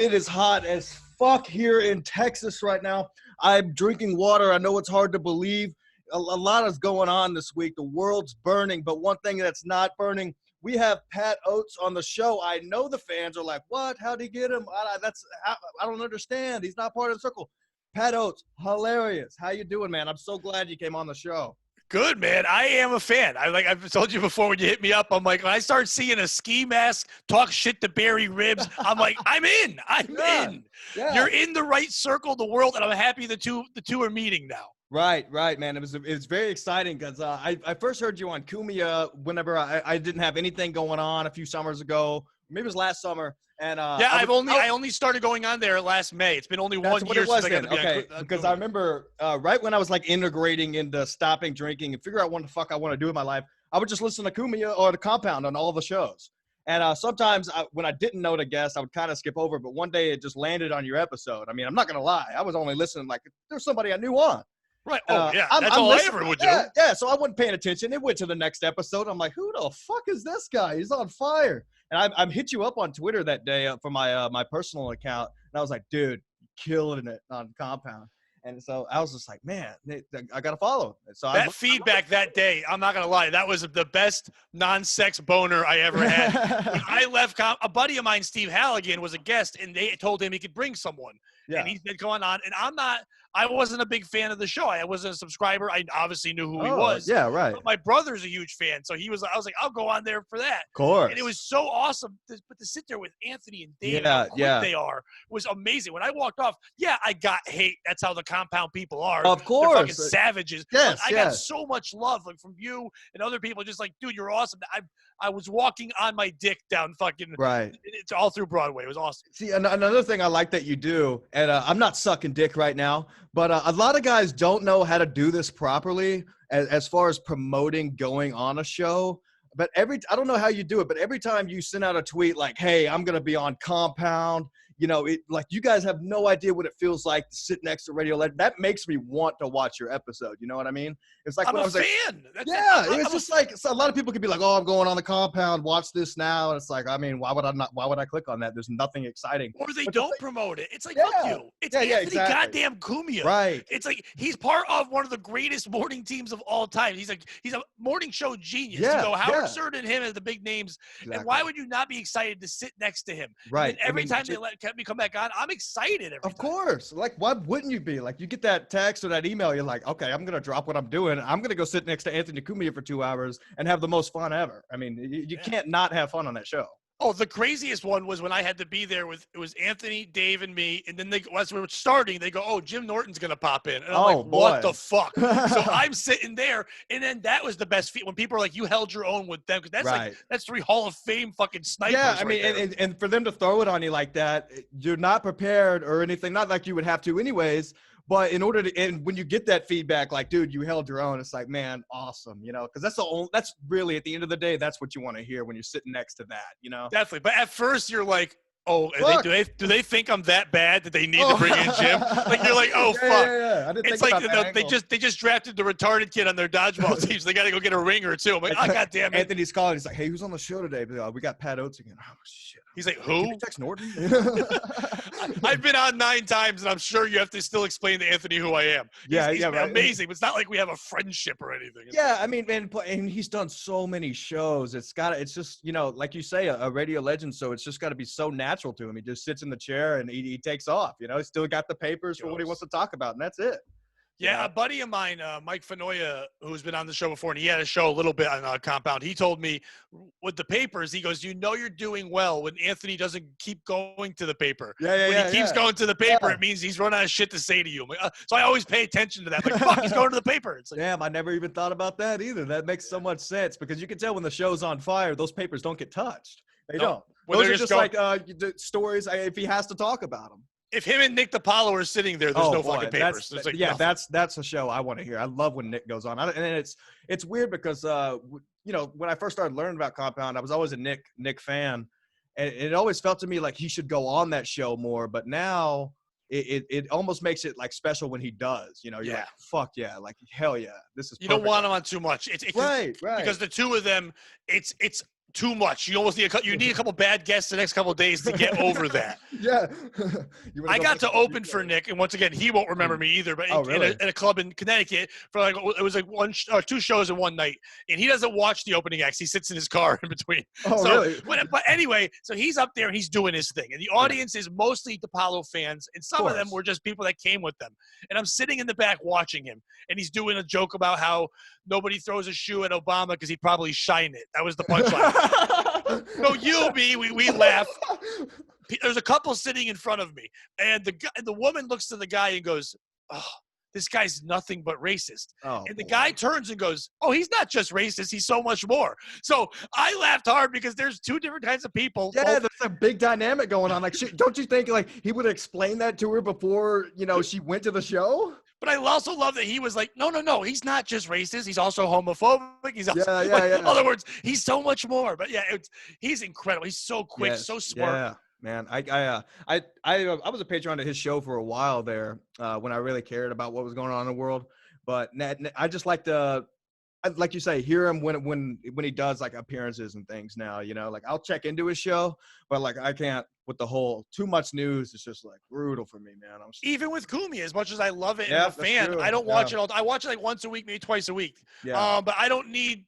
it is hot as fuck here in Texas right now. I'm drinking water. I know it's hard to believe. A lot is going on this week. The world's burning, but one thing that's not burning, we have Pat Oates on the show. I know the fans are like, what? How'd he get him? I don't understand. He's not part of the circle. Pat Oates, hilarious. How you doing, man? I'm so glad you came on the show. Good, man. I am a fan. I've told you before when you hit me up, I'm like, when I start seeing a ski mask talk shit to Barry Ribs, I'm like, I'm in. I'm in. Yeah. You're in the right circle of the world, and I'm happy the two are meeting now. Right, man. It was very exciting because I first heard you on Kumia whenever I didn't have anything going on a few summers ago. Maybe it was last summer. And I only started going on there last May. It's been only 1 year since I got to be on because I remember right when I was like integrating into stopping drinking and figure out what the fuck I want to do in my life, I would just listen to Kumia or the Compound on all the shows. And sometimes when I didn't know the guest, I would kind of skip over. But one day it just landed on your episode. I mean, I'm not going to lie. I was only listening like there's somebody I knew on. Right. That's all I ever would do. Yeah, so I wasn't paying attention. It went to the next episode. I'm like, who the fuck is this guy? He's on fire. And I hit you up on Twitter that day for my personal account. And I was like, dude, killing it on Compound. And so I was just like, man, I got to follow him. So that feedback that day, I'm not going to lie, that was the best non-sex boner I ever had. When I left, a buddy of mine, Steve Halligan, was a guest, and they told him he could bring someone. Yeah. And he's been going on. And I wasn't a big fan of the show. I wasn't a subscriber. I obviously knew who he was. Yeah, right. But my brother's a huge fan. So I was like, I'll go on there for that. Of course. And it was so awesome. But to sit there with Anthony and David, how quick they are, was amazing. When I walked off, I got hate. That's how the Compound people are. Of course. They're fucking savages. Yes, I got so much love from you and other people. Just like, dude, you're awesome. I was walking on my dick down fucking it's all through Broadway. It was awesome. See, another thing I like that you do, and I'm not sucking dick right now, but a lot of guys don't know how to do this properly as far as promoting going on a show. But I don't know how you do it, but every time you send out a tweet like, hey, I'm going to be on Compound, like you guys have no idea what it feels like to sit next to Radio Legend. That makes me want to watch your episode. You know what I mean? It's like I'm when a I was fan. Like, it's just like so a lot of people could be like, oh, I'm going on the Compound. Watch this now. And it's like, I mean, why would I click on that? There's nothing exciting. Or they don't promote it. It's like, fuck you. It's Anthony goddamn Cumia. Right. It's like he's part of one of the greatest morning teams of all time. He's a morning show genius. Yeah, you go Howard Stern and him as the big names. Exactly. And why would you not be excited to sit next to him? Right. And every time they let me come back on, I'm excited every time. Of course. Like, why wouldn't you be? Like, you get that text or that email, you're like, okay, I'm going to drop what I'm doing. I'm going to go sit next to Anthony Cumia for 2 hours and have the most fun ever. I mean, you can't not have fun on that show. Oh, the craziest one was when I had to be there it was Anthony, Dave, and me. And then as we were starting, they go, oh, Jim Norton's going to pop in. And I'm like, what the fuck? So I'm sitting there. And then that was the best feat when people are like, you held your own with them. Because that's 3 Hall of Fame fucking snipers. Yeah, I mean, and for them to throw it on you like that, you're not prepared or anything. Not like you would have to anyways. But in order to, and when you get that feedback, like, dude, you held your own, it's like, man, awesome, because that's really, at the end of the day, that's what you want to hear when you're sitting next to that, Definitely. But at first you're like, oh, do they think I'm that bad that they need to bring in Jim? Like, you're like, oh, fuck. Yeah. I didn't it's think like about they just drafted the retarded kid on their dodgeball team, so they got to go get a ring or two. I'm like, oh, goddamn it. Anthony's calling. He's like, hey, who's on the show today? We got Pat Oates again. Oh, shit. He's like, who? Can you text Norton? I've been on 9 times, and I'm sure you have to still explain to Anthony who I am. He's amazing. It's not like we have a friendship or anything. Yeah, I mean, and he's done so many shows. It's just, like you say, a radio legend. So it's just got to be so natural to him. He just sits in the chair and he takes off. He's still got the papers for what he wants to talk about, and that's it. Yeah, a buddy of mine, Mike Fanoia, who's been on the show before, and he had a show a little bit on Compound. He told me with the papers, he goes, you're doing well when Anthony doesn't keep going to the paper. When he keeps going to the paper, it means he's run out of shit to say to you. So I always pay attention to that. Like, fuck, he's going to the paper. It's like, damn, I never even thought about that either. That makes so much sense because you can tell when the show's on fire, those papers don't get touched. They don't. Those are just like the stories if he has to talk about them. If him and Nick DiPaolo are sitting there, there's no fucking papers. That's a show I want to hear. I love when Nick goes on. And it's weird because when I first started learning about Compound, I was always a Nick fan, and it always felt to me like he should go on that show more. But now it almost makes it like special when he does. You're like, fuck yeah, like hell yeah, this is. You don't want him on too much. It's right. Because the two of them, it's too much. You almost need a couple bad guests the next couple of days to get over that. Yeah. I got to open for Nick, and once again, he won't remember me either. But really? in a club in Connecticut for like it was like two shows in one night, and he doesn't watch the opening acts. He sits in his car in between. Oh, really? But anyway, so he's up there and he's doing his thing, and the audience is mostly DePaulo fans, and some of them were just people that came with them. And I'm sitting in the back watching him, and he's doing a joke about how nobody throws a shoe at Obama because he'd probably shine it. That was the punchline. So we laugh. There's a couple sitting in front of me, and the woman looks to the guy and goes, "Oh, this guy's nothing but racist." Oh, and the guy turns and goes, "Oh, he's not just racist. He's so much more." So I laughed hard because there's two different kinds of people. Yeah, there's a big dynamic going on. Like, don't you think like he would explain that to her before she went to the show? But I also love that he was like, no, he's not just racist. He's also homophobic. He's also, yeah. in other words, he's so much more. But yeah, he's incredible. He's so quick, so smart. Yeah, man. I was a patron to his show for a while there when I really cared about what was going on in the world. But I just like to, like you say, hear him when he does like appearances and things now, like I'll check into his show, but like I can't with the whole too much news. It's just like brutal for me, man. Even with Kumi, as much as I love it and I'm a fan, I don't watch it all. I watch it like once a week, maybe twice a week. Yeah. But I don't need,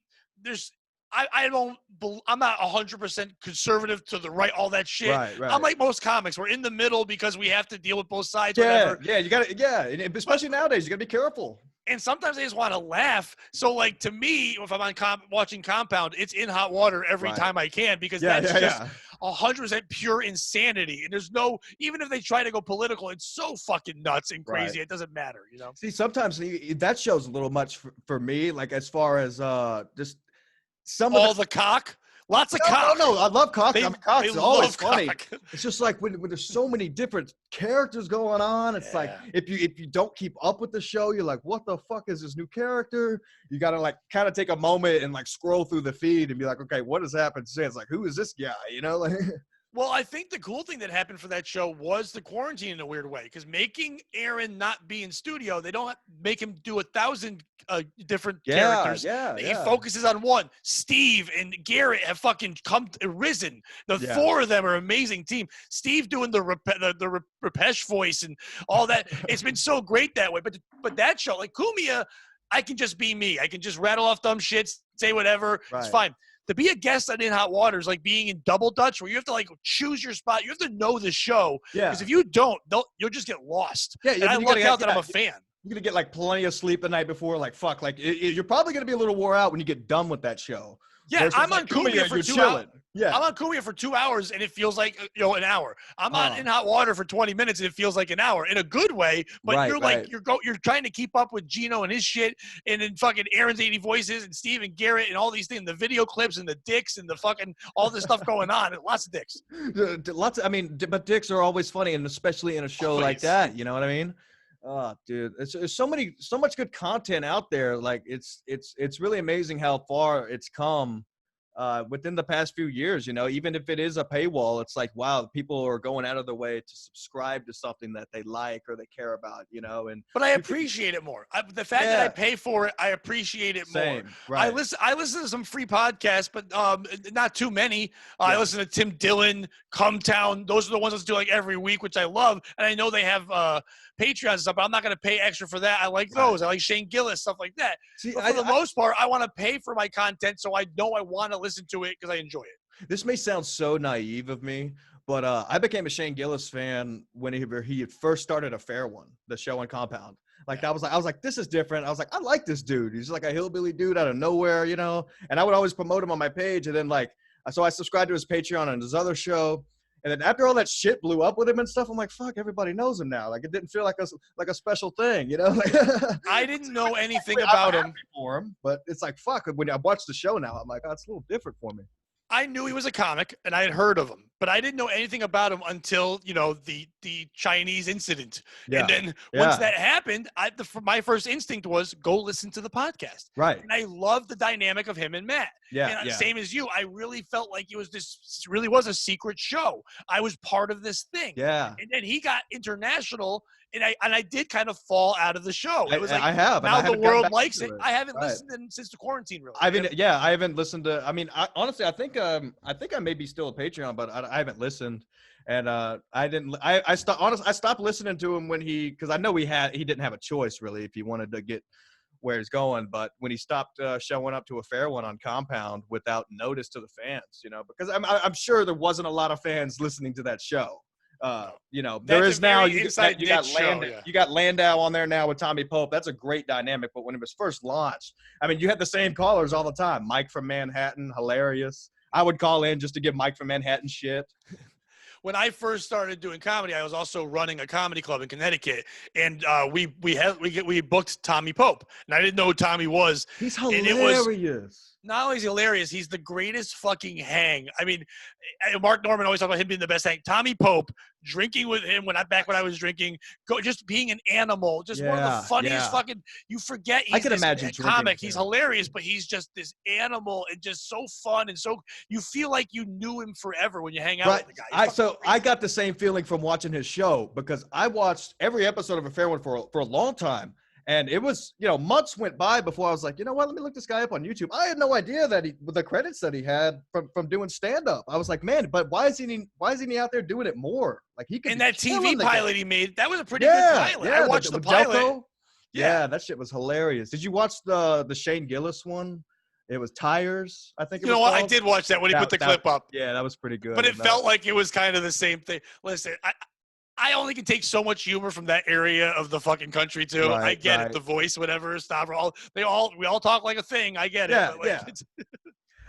I'm not 100% conservative to the right, all that shit. Right. I'm like most comics. We're in the middle because we have to deal with both sides. Yeah, whatever. yeah, you got to, and especially nowadays, you got to be careful. And sometimes I just want to laugh. So, like, to me, if I'm on watching Compound, it's in hot water every time I can because that's just 100% pure insanity. And there's no – even if they try to go political, it's so fucking nuts and crazy. It doesn't matter, See, sometimes that show's a little much for me, like as far as just some of the cock. Lots of cock. No, I love cock. Cock's always funny. Cock. It's just like when there's so many different characters going on. It's like if you don't keep up with the show, you're like, what the fuck is this new character? You gotta like kind of take a moment and like scroll through the feed and be like, okay, what has happened today? It's like, who is this guy? Like. Well, I think the cool thing that happened for that show was the quarantine in a weird way, because making Aaron not be in studio, they don't make him do 1,000 different characters. He focuses on one. Steve and Garrett have fucking risen. The four of them are an amazing team. Steve doing the Rapesh voice and all that. It's been so great that way. But that show, like Kumia, I can just be me. I can just rattle off dumb shit, say whatever. Right. It's fine. To be a guest on In Hot Water is like being in Double Dutch, where you have to like choose your spot. You have to know the show. Yeah. Because if you don't, you'll just get lost. Yeah. And I luck out that I'm a fan. You're going to get like plenty of sleep the night before. Like, fuck. Like, you're probably going to be a little wore out when you get done with that show. Yeah, I'm on Kumia for 2 hours. Yeah. I'm on Kumia for 2 hours, and it feels like an hour. I'm on In Hot Water for 20 minutes, and it feels like an hour in a good way. But you're trying to keep up with Gino and his shit, and then fucking Aaron's 80 voices and Steve and Garrett and all these things, the video clips and the dicks and the fucking all this stuff going on. Lots of dicks. But dicks are always funny, and especially in a show like that. You know what I mean? Oh, dude, there's so much good content out there. Like it's really amazing how far it's come within the past few years. Even if it is a paywall, it's like, wow, people are going out of their way to subscribe to something that they like or they care about. But I appreciate it more. The fact that I pay for it, I appreciate it more. Right. I listen to some free podcasts, but not too many. I listen to Tim Dillon, Cumtown. Those are the ones that do like every week, which I love. And I know they have Patreon and stuff, but I'm not going to pay extra for that. I like those. I like Shane Gillis, stuff like that. See, but for the most part, I want to pay for my content, so I know I want to listen to it because I enjoy it. This may sound so naive of me, but I became a Shane Gillis fan when he had first started A Fair One, the show on Compound. I was like, this is different. I was like, I like this dude. He's like a hillbilly dude out of nowhere, and I would always promote him on my page. And then so I subscribed to his Patreon and his other show. And then after all that shit blew up with him and stuff, I'm like, fuck, everybody knows him now. Like, it didn't feel like a special thing, I didn't know anything about him. For him, but it's like, fuck, when I watch the show now, I'm like, oh, it's a little different for me. I knew he was a comic, and I had heard of him. but I didn't know anything about him until, the Chinese incident. Yeah. And then once Yeah. that happened, my first instinct was go listen to the podcast. Right. And I love the dynamic of him and Matt. Yeah. And Yeah. same as you, I really felt like it really was a secret show. I was part of this thing. Yeah. And then he got international, and I did kind of fall out of the show. It was like, I have. now the world likes it. It. I haven't Right. listened since the quarantine, really. I haven't listened to. I mean, honestly, I think I may be still a Patreon, but I haven't listened, and I didn't. I stopped. Honestly, I stopped listening to him because I know he didn't have a choice really if he wanted to get where he's going. But when he stopped showing up to a fair one on Compound without notice to the fans, because I'm sure there wasn't a lot of fans listening to that show. There is now. You got Landau on there now with Tommy Pope. That's a great dynamic. But when it was first launched, I mean, you had the same callers all the time. Mike from Manhattan, hilarious. I would call in just to give Mike from Manhattan shit. When I first started doing comedy, I was also running a comedy club in Connecticut, and we booked Tommy Pope, and I didn't know who Tommy was. He's hilarious. Not only is he hilarious, he's the greatest fucking hang. I mean, Mark Norman always talked about him being the best hang. Tommy Pope, drinking with him when I was drinking, just being an animal, just one of the funniest fucking. You forget he's this comic. He's hilarious, but he's just this animal and just so fun and so you feel like you knew him forever when you hang out with the guy. I got the same feeling from watching his show because I watched every episode of A Fair One for a long time. And it was, months went by before I was like, you know what? Let me look this guy up on YouTube. I had no idea that the credits that he had from doing stand up. I was like, man, but why isn't he out there doing it more? Like he could. And that TV pilot he made, that was a pretty good pilot. I watched the pilot. Delco. Yeah, that shit was hilarious. Did you watch the Shane Gillis one? It was Tires, I think. I did watch that when he put the clip up. Yeah, that was pretty good. But it felt like it was kind of the same thing. Listen, I only can take so much humor from that area of the fucking country too. Right, I get it. The voice, whatever, stop. We all talk like a thing. I get it. But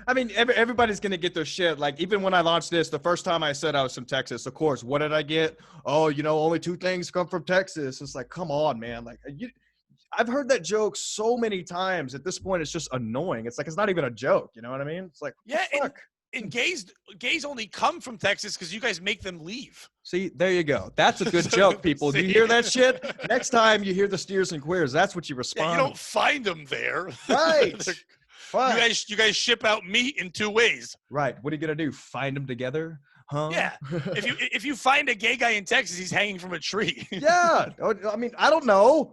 I mean, everybody's going to get their shit. Like, even when I launched this, the first time I said I was from Texas, of course, what did I get? Oh, only 2 things come from Texas. It's like, come on, man. Like, I've heard that joke so many times. At this point, it's just annoying. It's like, it's not even a joke. You know what I mean? It's like, fuck? And gays only come from Texas because you guys make them leave. See, there you go. That's a good joke, people. Do you hear that shit? Next time you hear the steers and queers, that's what you respond. You don't find them there. Right. You guys ship out meat in 2 ways. Right. What are you gonna do? Find them together? Huh? Yeah. If you find a gay guy in Texas, he's hanging from a tree. Yeah. I mean, I don't know.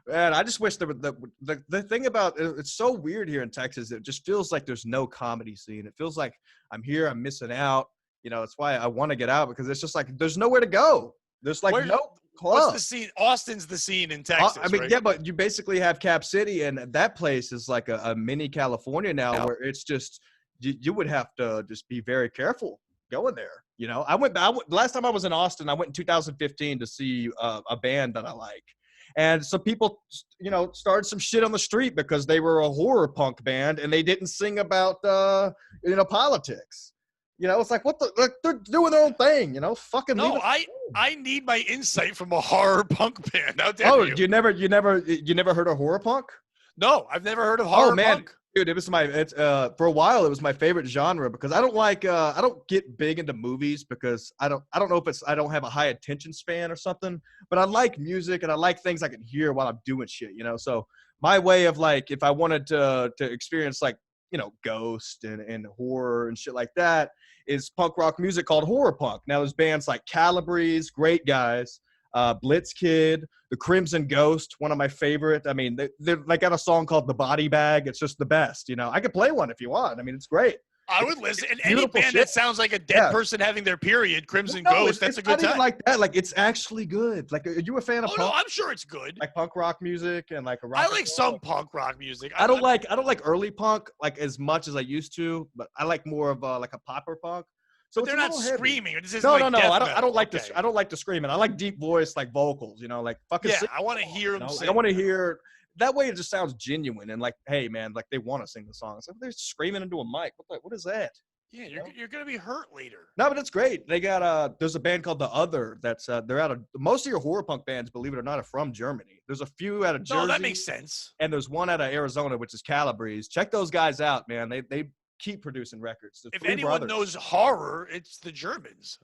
Man, I just wish the thing about it's so weird here in Texas. It just feels like there's no comedy scene. It feels like I'm here, I'm missing out. It's why I want to get out because it's just like there's nowhere to go. There's like no club. What's the scene? Austin's the scene in Texas. I mean, right? yeah, but you basically have Cap City, and that place is like a mini California now, where it's just you would have to just be very careful going there. Last time I was in Austin, I went in 2015 to see a band that I like. And some people, started some shit on the street because they were a horror punk band and they didn't sing about, politics. It's like, they're doing their own thing, fucking. No, I need my insight from a horror punk band. How dare you? You never heard of horror punk? No, I've never heard of horror punk. Dude, it was for a while it was my favorite genre because I don't get big into movies because I don't know if I don't have a high attention span or something, but I like music and I like things I can hear while I'm doing shit, So my way of like, if I wanted to experience like, ghost and horror and shit like that is punk rock music called horror punk. Now there's bands like Calabrese, great guys, Blitzkid, the Crimson Ghost, one of my favorite. I mean, they got a song called The Body Bag. It's just the best. I could play one if you want. I mean, it's great. I would listen. And any band that sounds like a dead person having their period, Crimson Ghost, that's a good time. Even like that. Like, it's actually good. Like, are you a fan of punk? No, I'm sure it's good. Like punk rock music and like a rock. I like some punk rock music. I don't like early punk like as much as I used to, but I like more of like a popper punk. So but they're not screaming. No. I don't like the screaming. I like deep voice, like vocals. Like fucking. Yeah, I want to hear them sing. I want to hear. That way, it just sounds genuine and like, hey, man, like they want to sing the song. It's like they're screaming into a mic. What is that? Yeah, you're gonna be hurt later. No, but it's great. They got there's a band called The Other. That's they're out of most of your horror punk bands, believe it or not, are from Germany. There's a few out of Jersey. No, that makes sense. And there's one out of Arizona, which is Calabrese. Check those guys out, man. They keep producing records. The If three anyone brothers. knows horror, it's the Germans.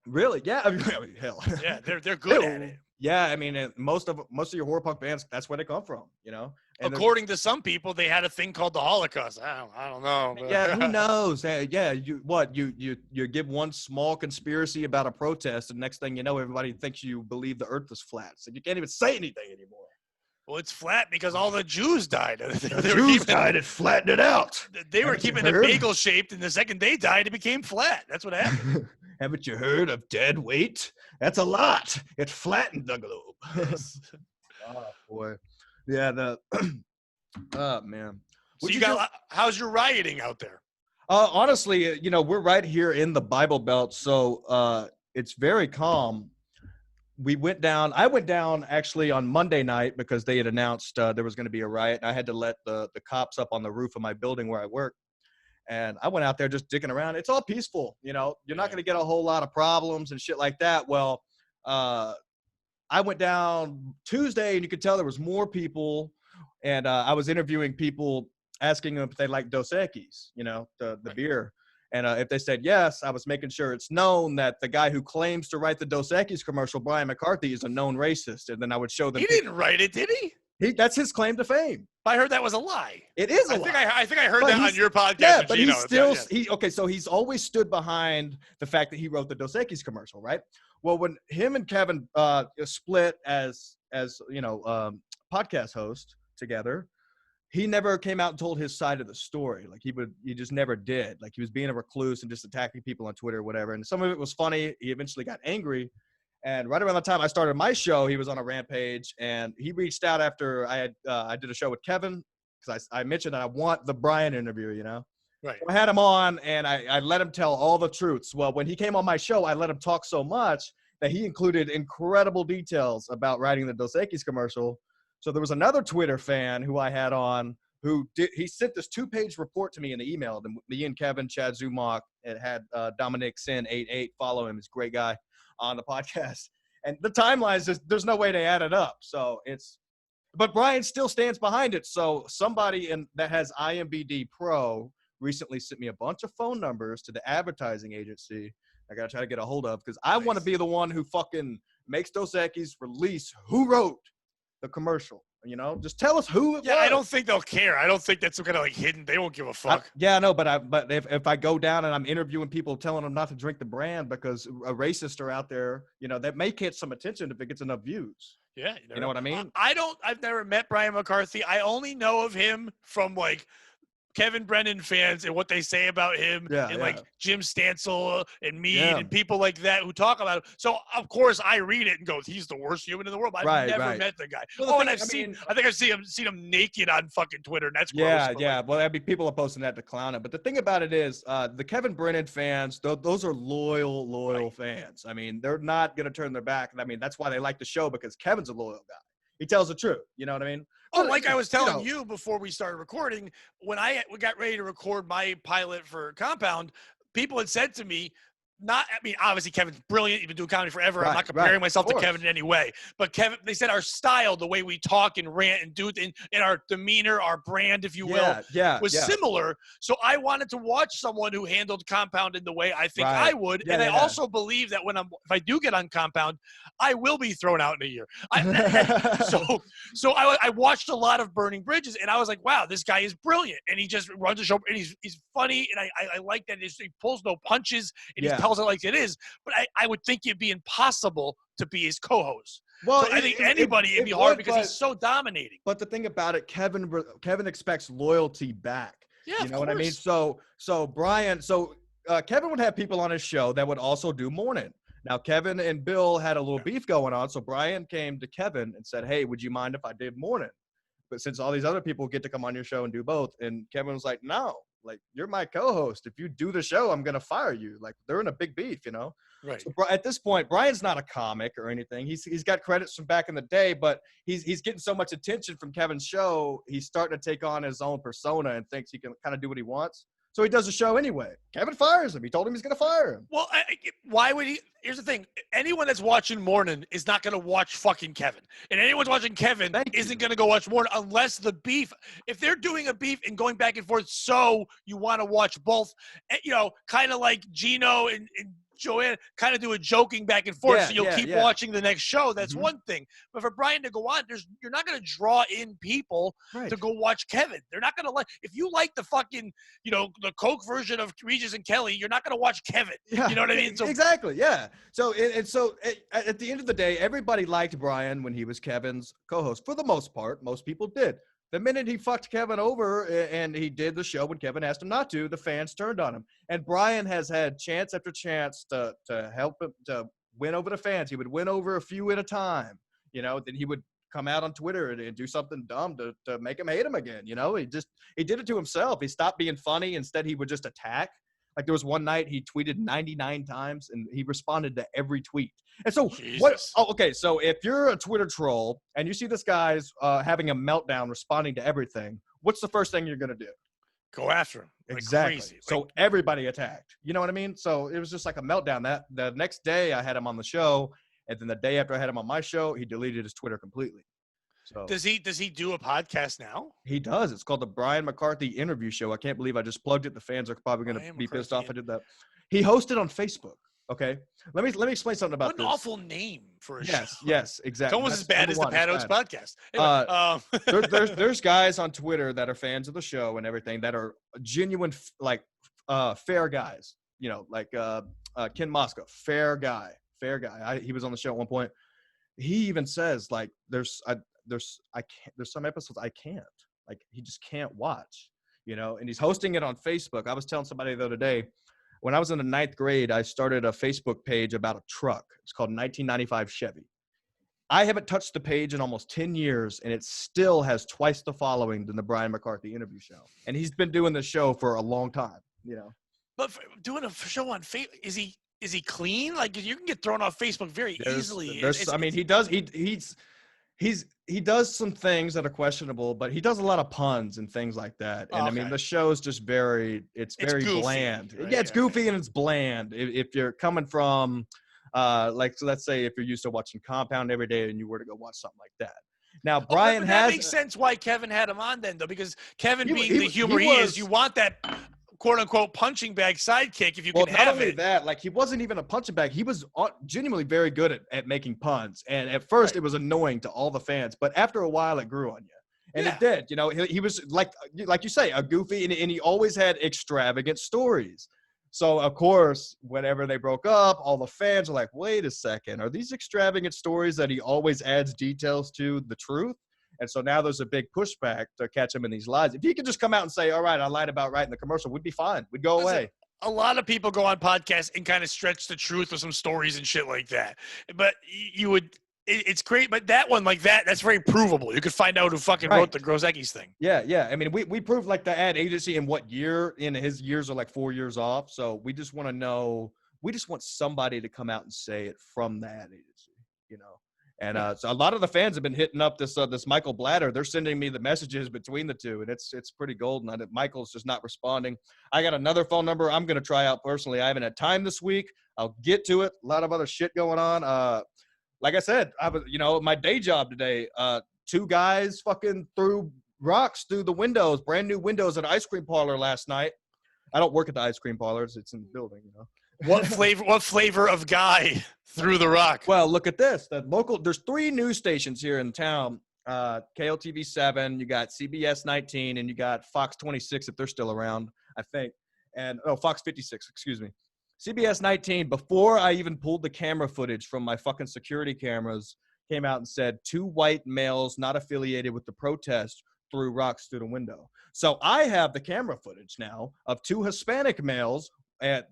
Really? Yeah. I mean, hell. Yeah, they're good at it. Yeah, I mean, most of your horror punk bands, that's where they come from, you know. And according to some people, they had a thing called the Holocaust. I don't know. yeah, who knows? Yeah, you give one small conspiracy about a protest, and next thing you know, everybody thinks you believe the Earth is flat, so you can't even say anything anymore. Well, it's flat because all the Jews died. The Jews died and flattened it out. They were keeping it bagel shaped, and the second they died, it became flat. That's what happened. Haven't you heard of dead weight? That's a lot. It flattened the globe. Oh boy, yeah. Oh man. So how's your rioting out there? Honestly, we're right here in the Bible Belt, so it's very calm. I went down actually on Monday night because they had announced there was going to be a riot. And I had to let the cops up on the roof of my building where I work. And I went out there just digging around. It's all peaceful. You're not going to get a whole lot of problems and shit like that. Well, I went down Tuesday and you could tell there was more people. And I was interviewing people, asking them if they like Dos Equis, the Right. beer. And if they said yes, I was making sure it's known that the guy who claims to write the Dos Equis commercial, Brian McCarthy, is a known racist. And then I would show them. He didn't write it, did he? That's his claim to fame. I heard that was a lie. It is a lie. I think I heard that on your podcast. Yeah, with but Gino. he's still so he's always stood behind the fact that he wrote the Dos Equis commercial, right? Well, when him and Kevin split as podcast host together, he never came out and told his side of the story. Like he just never did. Like he was being a recluse and just attacking people on Twitter or whatever. And some of it was funny. He eventually got angry. And right around the time I started my show, he was on a rampage, and he reached out after I did a show with Kevin, because I mentioned that I want the Brian interview, Right. So I had him on, and I let him tell all the truths. Well, when he came on my show, I let him talk so much that he included incredible details about writing the Dos Equis commercial. So there was another Twitter fan who I had on he sent this 2-page report to me in the email. Me and Kevin, Chad Zumach, it had Dominic Sin 88 follow him. He's a great guy on the podcast. And the timelines, there's no way to add it up. So but Brian still stands behind it. So somebody that has IMBD Pro recently sent me a bunch of phone numbers to the advertising agency I got to try to get a hold of, because I want to be the one who fucking makes Dos Equis release who wrote the commercial. Just tell us who it was. I don't think they'll care. I don't think that's kind of hidden. They won't give a fuck. But if I go down and I'm interviewing people telling them not to drink the brand because a racist are out there, that may get some attention if it gets enough views. Yeah. You know what I mean? I've never met Brian McCarthy. I only know of him from Kevin Brennan fans and what they say about him, Jim Stansel and me and people like that who talk about it. So of course I read it and go, he's the worst human in the world. I've never met the guy. Well, I think I've seen him naked on fucking Twitter, and that's gross. Yeah. Well, people are posting that to clown him. But the thing about it is, the Kevin Brennan fans, those are loyal fans. I mean, they're not gonna turn their back. And I mean, that's why they like the show, because Kevin's a loyal guy. He tells the truth. You know what I mean? Oh, like I was telling you before we started recording, when we got ready to record my pilot for Compound, people had said to me, obviously Kevin's brilliant. You've been doing comedy forever. Right, I'm not comparing myself to course. Kevin in any way. But Kevin, they said our style, the way we talk and rant and do it, and our demeanor, our brand, if you will, was similar. So I wanted to watch someone who handled Compound in the way I think I would. And I also believe that if I do get on Compound, I will be thrown out in a year. So I watched a lot of Burning Bridges, and I was like, wow, this guy is brilliant. And he just runs a show, and he's funny. And I like that he pulls no punches, and he tells it like it is. But I would think it'd be impossible to be his co-host. Well, so I think it'd be hard because he's so dominating. But the thing about it, Kevin expects loyalty back. Yeah, you know what I mean? So Kevin would have people on his show that would also do morning. Now, Kevin and Bill had a little beef going on, so Brian came to Kevin and said, hey, would you mind if I did morning? But since all these other people get to come on your show and do both, and Kevin was like, no, you're my co-host. If you do the show, I'm going to fire you. They're in a big beef, Right. So at this point, Brian's not a comic or anything. He's got credits from back in the day, but he's getting so much attention from Kevin's show, he's starting to take on his own persona and thinks he can kind of do what he wants. So he does the show anyway. Kevin fires him. He told him he's going to fire him. Well, why would he? Here's the thing. Anyone that's watching Morning is not going to watch fucking Kevin. And anyone watching Kevin isn't going to go watch Morning unless the beef. If they're doing a beef and going back and forth, so you want to watch both, kind of like Gino and Joanne kind of do a joking back and forth, so you'll keep watching the next show. That's one thing. But for Brian to go on, you're not going to draw in people to go watch Kevin. They're not going to like. If you like the fucking, the Coke version of Regis and Kelly, you're not going to watch Kevin. Yeah, you know what I mean? So, exactly. Yeah. So at the end of the day, everybody liked Brian when he was Kevin's co-host. For the most part, most people did. The minute he fucked Kevin over and he did the show when Kevin asked him not to, the fans turned on him. And Brian has had chance after chance to help him to win over the fans. He would win over a few at a time. Then he would come out on Twitter and do something dumb to make him hate him again. He did it to himself. He stopped being funny. Instead, he would just attack. Like there was one night he tweeted 99 times and he responded to every tweet. And so so if you're a Twitter troll and you see this guy's having a meltdown responding to everything, what's the first thing you're going to do? Go after him. Exactly. Crazy. So everybody attacked. You know what I mean? So it was just like a meltdown. That the next day I had him on the show, and then the day after I had him on my show, he deleted his Twitter completely. So does he do a podcast now? He does. It's called the Brian McCarthy Interview Show. I can't believe I just plugged it. The fans are probably going to be pissed off I did that. He hosted on Facebook. Okay, let me explain something about this. What an awful name for a show. Yes, exactly. It's almost as bad as the Pat Oates podcast. Anyway, there's guys on Twitter that are fans of the show and everything that are genuine fair guys. Like Ken Mosca, fair guy. He was on the show at one point. He even says like there's some episodes I can't, like he just can't watch, and he's hosting it on Facebook. I was telling somebody the other day, when I was in the 9th grade, I started a Facebook page about a truck. It's called 1995 Chevy. I haven't touched the page in almost 10 years, and it still has twice the following than the Brian McCarthy Interview Show. And he's been doing this show for a long time, But doing a show on Facebook, is he clean? Like you can get thrown off Facebook very easily. He does some things that are questionable, but he does a lot of puns and things like that. And I mean, the show is just very goofy, bland. Right? Yeah, it's goofy and it's bland. If you're coming from, so let's say if you're used to watching Compound every day and you were to go watch something like that. Now, Brian that makes sense why Kevin had him on then, though, because Kevin being the humor he is, you want that quote unquote punching bag sidekick if you can have it. Well, not only that, like he wasn't even a punching bag. He was genuinely very good at making puns. And at first it was annoying to all the fans, but after a while it grew on you. And it did, he was like you say, a goofy, and he always had extravagant stories. So of course, whenever they broke up, all the fans are like, wait a second, are these extravagant stories that he always adds details to the truth? And so now there's a big pushback to catch him in these lies. If he could just come out and say, all right, I lied about writing the commercial, we'd be fine. We'd go away. A lot of people go on podcasts and kind of stretch the truth with some stories and shit like that. But it's great. But that one like that's very provable. You could find out who fucking wrote the Grozecki's thing. Yeah. I mean, we proved like the ad agency and what year, and his years are like 4 years off. So we just want to know, we just want somebody to come out and say it from the ad agency, And so a lot of the fans have been hitting up this Michael Blatter. They're sending me the messages between the two, and it's pretty golden. Michael's just not responding. I got another phone number I'm going to try out personally. I haven't had time this week. I'll get to it. A lot of other shit going on. Like I said, I was, my day job today. 2 guys fucking threw rocks through the windows, brand new windows at an ice cream parlor last night. I don't work at the ice cream parlors. It's in the building, What flavor of guy threw the rock? Well, look at this. There's 3 news stations here in town. KLTV 7, you got CBS 19, and you got Fox 26 if they're still around, I think. And Fox 56, excuse me. CBS 19, before I even pulled the camera footage from my fucking security cameras, came out and said 2 white males not affiliated with the protest threw rocks through the window. So I have the camera footage now of 2 Hispanic males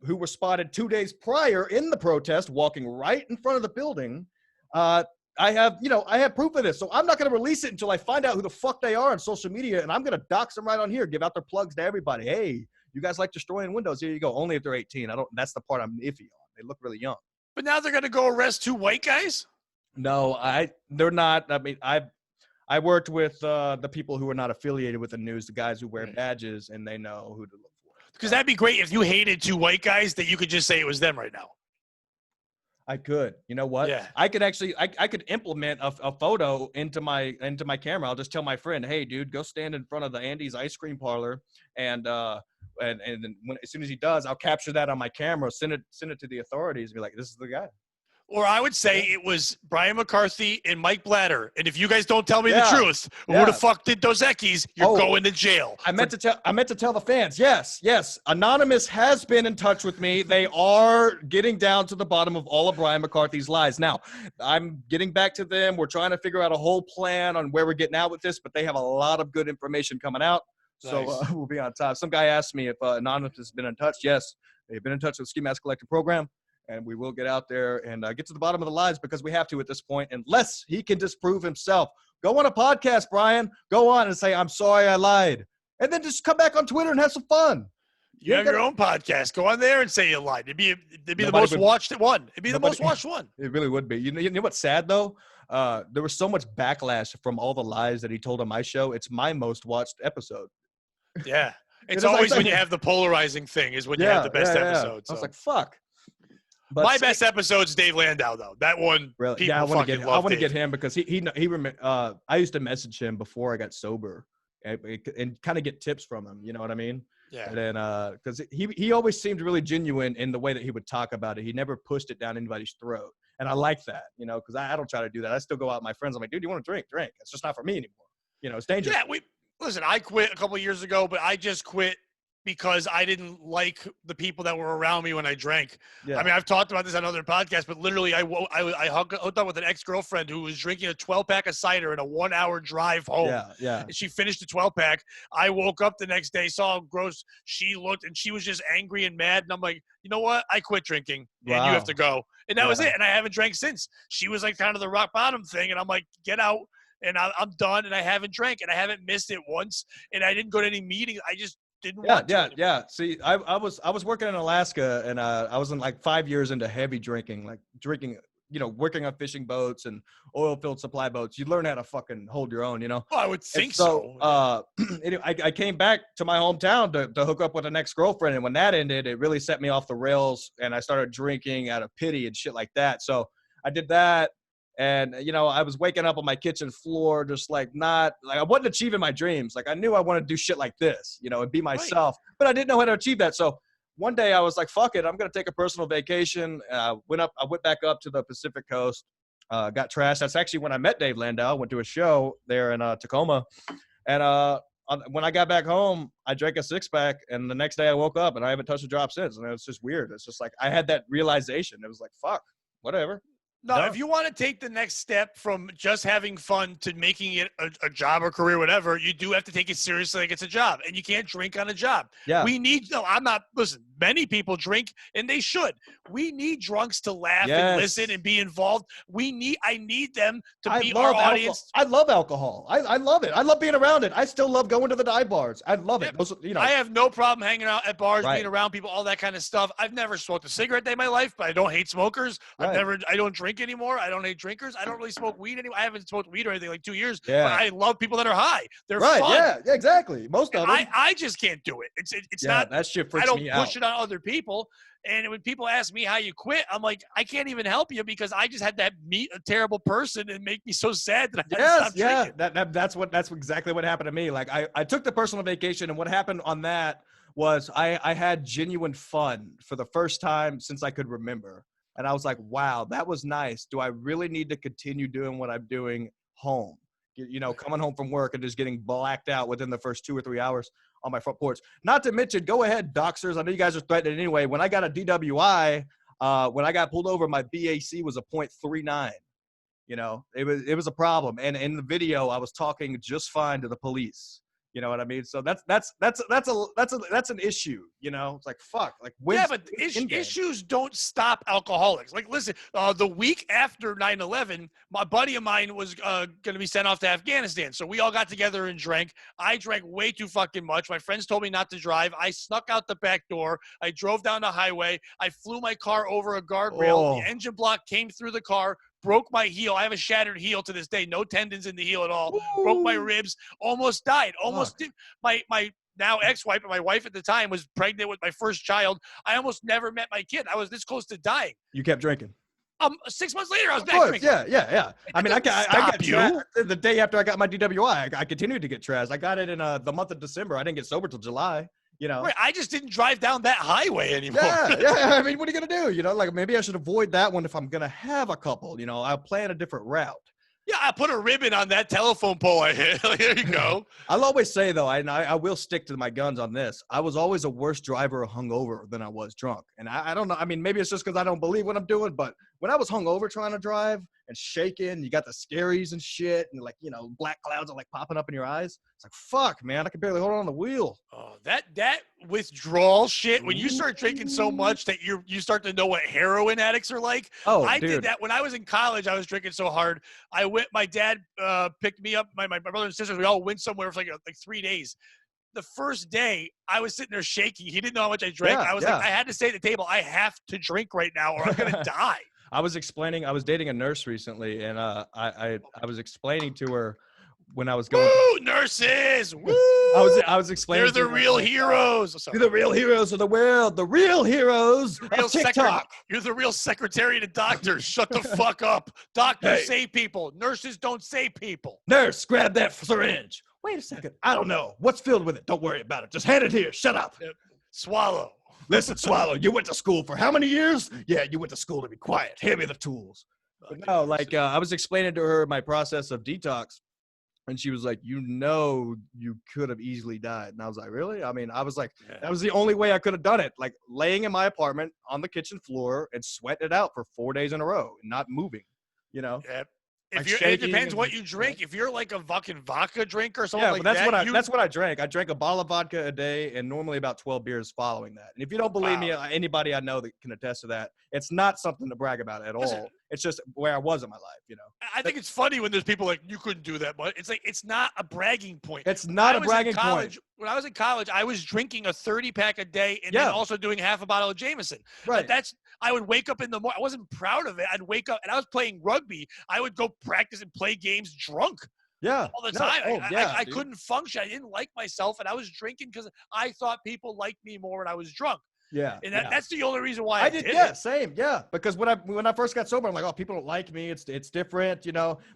who were spotted 2 days prior in the protest, walking right in front of the building. I have proof of this. So I'm not going to release it until I find out who the fuck they are on social media, and I'm going to dox them right on here, give out their plugs to everybody. Hey, you guys like destroying windows? Here you go. Only if they're 18. That's the part I'm iffy on. They look really young. But now they're going to go arrest 2 white guys? No, they're not. I mean, I worked with the people who are not affiliated with the news, the guys who wear badges, and they know who to look for. Because that'd be great if you hated two white guys that you could just say it was them right now. I could. You know what? Yeah. I could actually I could implement a photo into my camera. I'll just tell my friend, hey, dude, go stand in front of the Andy's ice cream parlor, and then as soon as he does, I'll capture that on my camera, send it to the authorities, and be like, this is the guy. Or I would say it was Brian McCarthy and Mike Blatter. And if you guys don't tell me the truth, who the fuck did Dos Equis, you're going to jail. I meant to tell the fans. Yes. Anonymous has been in touch with me. They are getting down to the bottom of all of Brian McCarthy's lies. Now, I'm getting back to them. We're trying to figure out a whole plan on where we're getting out with this, but they have a lot of good information coming out. So we'll be on top. Some guy asked me if Anonymous has been in touch. Yes, they've been in touch with Ski Mask Collective Program. And we will get out there and get to the bottom of the lies because we have to at this point, unless he can disprove himself. Go on a podcast, Brian. Go on and say, I'm sorry I lied. And then just come back on Twitter and have some fun. You have your own podcast. Go on there and say you lied. It'd be the most watched one. It'd be the most watched one. It really would be. You know what's sad, though? There was so much backlash from all the lies that he told on my show. It's my most watched episode. Yeah. It's always when you have the polarizing thing is when you have the best episode. So. I was like, fuck. But my best episode's Dave Landau, though. That one, really? Yeah, I want to get him because he I used to message him before I got sober and kind of get tips from him. You know what I mean? Yeah. And then because he always seemed really genuine in the way that he would talk about it. He never pushed it down anybody's throat, and I like that. You know, because I don't try to do that. I still go out with my friends. I'm like, dude, you want to drink? Drink. It's just not for me anymore. You know, it's dangerous. Yeah. Listen. I quit a couple of years ago, but I just quit because I didn't like the people that were around me when I drank. Yeah. I mean, I've talked about this on other podcasts, but literally I hooked up with an ex-girlfriend who was drinking a 12-pack of cider in a 1-hour drive home. Yeah. And she finished the 12-pack. I woke up the next day, saw how gross she looked, and she was just angry and mad. And I'm like, you know what? I quit drinking, and you have to go. And that was it. And I haven't drank since. She was like kind of the rock bottom thing, and I'm like, get out. And I'm done, and I haven't drank, and I haven't missed it once. And I didn't go to any meetings. I just didn't want to. Yeah. See, I was working in Alaska, and I was in like 5 years into heavy drinking, working on fishing boats and oil-filled supply boats. You learn how to fucking hold your own, you know? Well, I would think so. Anyway, I came back to my hometown to hook up with an ex-girlfriend, and when that ended, it really set me off the rails, and I started drinking out of pity and shit like that. So I did that. And, you know, I was waking up on my kitchen floor, just I wasn't achieving my dreams. Like I knew I wanted to do shit like this, you know, and be myself, but I didn't know how to achieve that. So one day I was like, fuck it. I'm going to take a personal vacation. I went back up to the Pacific coast, got trashed. That's actually when I met Dave Landau, went to a show there in Tacoma. And when I got back home, I drank a 6-pack, and the next day I woke up and I haven't touched a drop since. And it was just weird. It's just like, I had that realization. It was like, fuck, whatever. No, if you want to take the next step from just having fun to making it a job or career, whatever, you do have to take it seriously like it's a job. And you can't drink on a job. Yeah. Listen, many people drink, and they should. We need drunks to laugh and listen and be involved. I need them to be our audience. I love alcohol. I love it. I love being around it. I still love going to the dive bars. I love it. Those, you know. I have no problem hanging out at bars, being around people, all that kind of stuff. I've never smoked a cigarette in my life, but I don't hate smokers. I don't drink anymore. I don't hate drinkers. I don't really smoke weed anymore. I haven't smoked weed or anything like 2 years. Yeah. But I love people that are high. They're fun. Yeah, exactly. Most of them. I just can't do it. It's not. That shit freaks me out. I don't push it on other people. And when people ask me how you quit, I'm like, I can't even help you because I just had to meet a terrible person and make me so sad that I had to stop drinking. That's exactly what happened to me. Like I took the personal vacation, and what happened on that was I had genuine fun for the first time since I could remember. And I was like, wow, that was nice. Do I really need to continue doing what I'm doing home? You know, coming home from work and just getting blacked out within the first 2 or 3 hours on my front porch. Not to mention, go ahead, doxers. I know you guys are threatening anyway. When I got a DWI, when I got pulled over, my BAC was a .39. You know, it was a problem. And in the video, I was talking just fine to the police. You know what I mean? So that's an issue. You know, it's like fuck. Like but issues don't stop alcoholics. Like, listen, the week after 9/11, my buddy of mine was going to be sent off to Afghanistan. So we all got together and drank. I drank way too fucking much. My friends told me not to drive. I snuck out the back door. I drove down the highway. I flew my car over a guardrail. The engine block came through the car. Broke my heel. I have a shattered heel to this day. No tendons in the heel at all. Ooh. Broke my ribs. Almost died. Almost did. My now ex-wife, and my wife at the time was pregnant with my first child. I almost never met my kid. I was this close to dying. You kept drinking. 6 months later, I was Of back course, drinking. yeah. I mean, I got stop you. trashed the day after I got my DWI. I continued to get trashed. I got it in the month of December. I didn't get sober till July. You know, Right, I just didn't drive down that highway anymore. yeah. I mean, what are you gonna do? You know, like maybe I should avoid that one if I'm gonna have a couple. You know, I'll plan a different route. Yeah, I put a ribbon on that telephone pole I hit. There you go. I'll always say though, I will stick to my guns on this. I was always a worse driver hungover than I was drunk, and I don't know. I mean, maybe it's just because I don't believe what I'm doing. But when I was hungover trying to drive and shaking, you got the scaries and shit, and like black clouds are like popping up in your eyes. It's like fuck, man, I can barely hold on the wheel. Oh, that withdrawal shit. When you start drinking so much that you start to know what heroin addicts are like. Oh, I dude. did that when I was in college. I was drinking so hard. My dad picked me up. My brother and sisters, we all went somewhere for like 3 days. The first day, I was sitting there shaking. He didn't know how much I drank. I was like, I had to stay at the table. I have to drink right now, or I'm gonna die. I was dating a nurse recently, and I was explaining to her when I was going. Woo, nurses! Woo! I was explaining. They're the real heroes. You're the real heroes of the world. The real heroes of TikTok. You're the real secretary to doctors. Shut the fuck up. Doctors say people. Nurses don't say people. Nurse, grab that syringe. Wait a second. I don't know. What's filled with it? Don't worry about it. Just hand it here. Shut up. Swallow. Listen, Swallow, you went to school for how many years? Yeah, you went to school to be quiet. Hand me the tools. But no, like I was explaining to her my process of detox. And she was like, you could have easily died. And I was like, really? I mean, I was like, that was the only way I could have done it. Like laying in my apartment on the kitchen floor and sweating it out for 4 days in a row and not moving, Yeah. Like it depends what you drink. If you're like a fucking vodka drinker or something like that's that. That's what I drank. I drank a bottle of vodka a day and normally about 12 beers following that. And if you don't believe me, anybody I know that can attest to that, it's not something to brag about at all. It's just where I was in my life, I think it's funny when there's people like, you couldn't do that, but it's like, it's not a bragging point. It's not a bragging point. When I was in college, I was drinking a 30-pack a day and then also doing half a bottle of Jameson. Right. But I would wake up in the morning. I wasn't proud of it. I'd wake up, and I was playing rugby. I would go practice and play games drunk. Yeah. All the time. I couldn't function. I didn't like myself, and I was drinking because I thought people liked me more when I was drunk. Yeah. And that's the only reason why I did it. Yeah, same. Yeah. Because when I first got sober, I'm like, oh, people don't like me. It's different,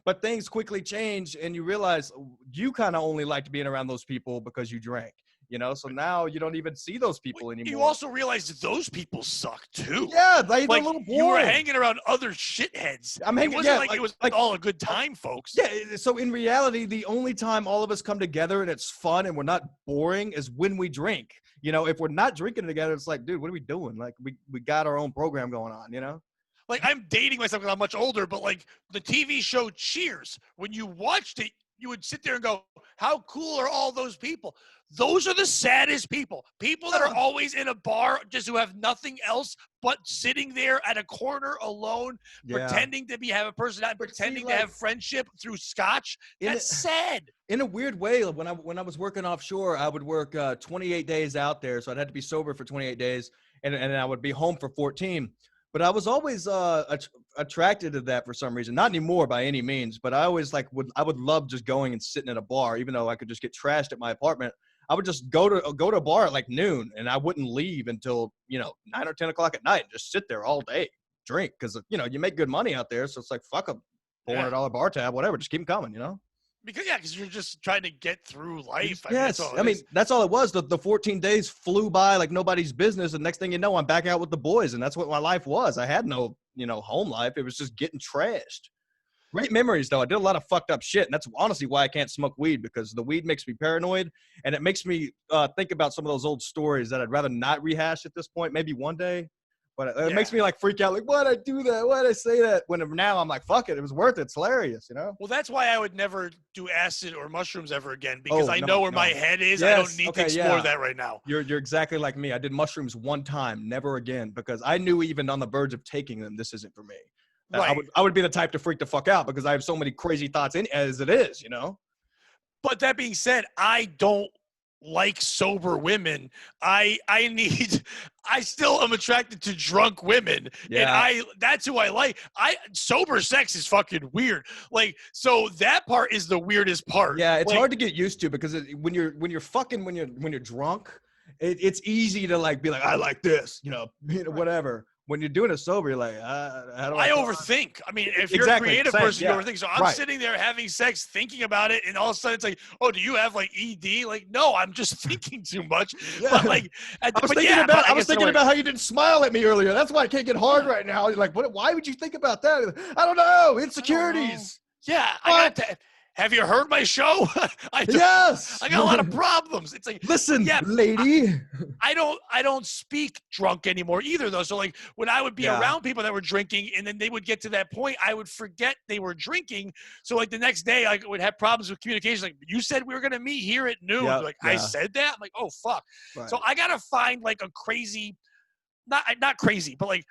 But things quickly change, and you realize you kind of only liked being around those people because you drank. So now you don't even see those people anymore. You also realize that those people suck too. Yeah, they're a little boring. You were hanging around other shitheads. It wasn't it was all a good time, folks. Yeah, so in reality, the only time all of us come together and it's fun and we're not boring is when we drink. If we're not drinking together, it's like, dude, what are we doing? Like we got our own program going on, Like I'm dating myself because I'm much older, but like the TV show Cheers, when you watched it, you would sit there and go, how cool are all those people? Those are the saddest people. People that are always in a bar just who have nothing else but sitting there at a corner alone, pretending to have a personality, pretending to have friendship through scotch. That's sad. In a weird way, when I was working offshore, I would work 28 days out there. So I'd have to be sober for 28 days and I would be home for 14. But I was always attracted to that for some reason. Not anymore by any means, but I always I would love just going and sitting at a bar, even though I could just get trashed at my apartment. I would just go to a bar at like noon, and I wouldn't leave until 9 or 10 o'clock at night. And just sit there all day, drink, because you make good money out there. So it's like fuck a $400 bar tab, whatever. Just keep them coming, Because you're just trying to get through life. Yes, that's all it was. The 14 days flew by like nobody's business, and next thing you know, I'm back out with the boys, and that's what my life was. I had no home life. It was just getting trashed. Great memories, though. I did a lot of fucked up shit, and that's honestly why I can't smoke weed, because the weed makes me paranoid, and it makes me think about some of those old stories that I'd rather not rehash at this point. Maybe one day, but it makes me like freak out. Like, why'd I do that? Why'd I say that? When now I'm like, fuck it. It was worth it. It's hilarious, Well, that's why I would never do acid or mushrooms ever again, because I know where my head is. Yes. I don't need to explore that right now. You're exactly like me. I did mushrooms one time, never again, because I knew even on the verge of taking them, this isn't for me. Right. I would be the type to freak the fuck out because I have so many crazy thoughts in as it is, But that being said, I don't like sober women. I need I still am attracted to drunk women. And that's who I like. Sober sex is fucking weird. Like, so that part is the weirdest part. Yeah, it's like, hard to get used to because when you're fucking when you're drunk, it's easy to like be like, I like this, whatever. When you're doing it sober, you're like, how do I? I overthink. I mean, if you're Exactly, a creative same, person, yeah. you overthink. So I'm sitting there having sex, thinking about it, and all of a sudden it's like, oh, do you have like ED? Like, no, I'm just thinking too much. Yeah. But like, I was thinking about how you didn't smile at me earlier. That's why I can't get hard right now. You're like, what? Why would you think about that? I don't know. Insecurities. Yeah, I got to. Have you heard my show? Yes. I got a lot of problems. It's like, listen, lady. I don't speak drunk anymore either, though. So like when I would be around people that were drinking, and then they would get to that point, I would forget they were drinking. So like the next day, I would have problems with communication. Like, you said we were gonna meet here at noon. Like, I said that. I'm like, oh fuck. Right. So I gotta find like a crazy. Not crazy, but like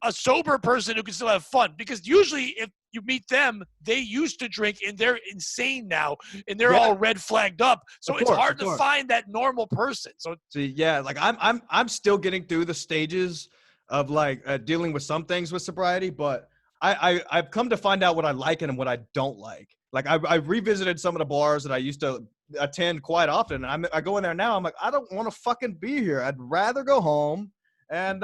a sober person who can still have fun. Because usually if you meet them, they used to drink and they're insane now and they're all red flagged up. So it's hard to find that normal person. So like I'm still getting through the stages of like dealing with some things with sobriety, but I've come to find out what I like and what I don't like. Like I've revisited some of the bars that I used to attend quite often. I go in there now. I'm like, I don't want to fucking be here. I'd rather go home and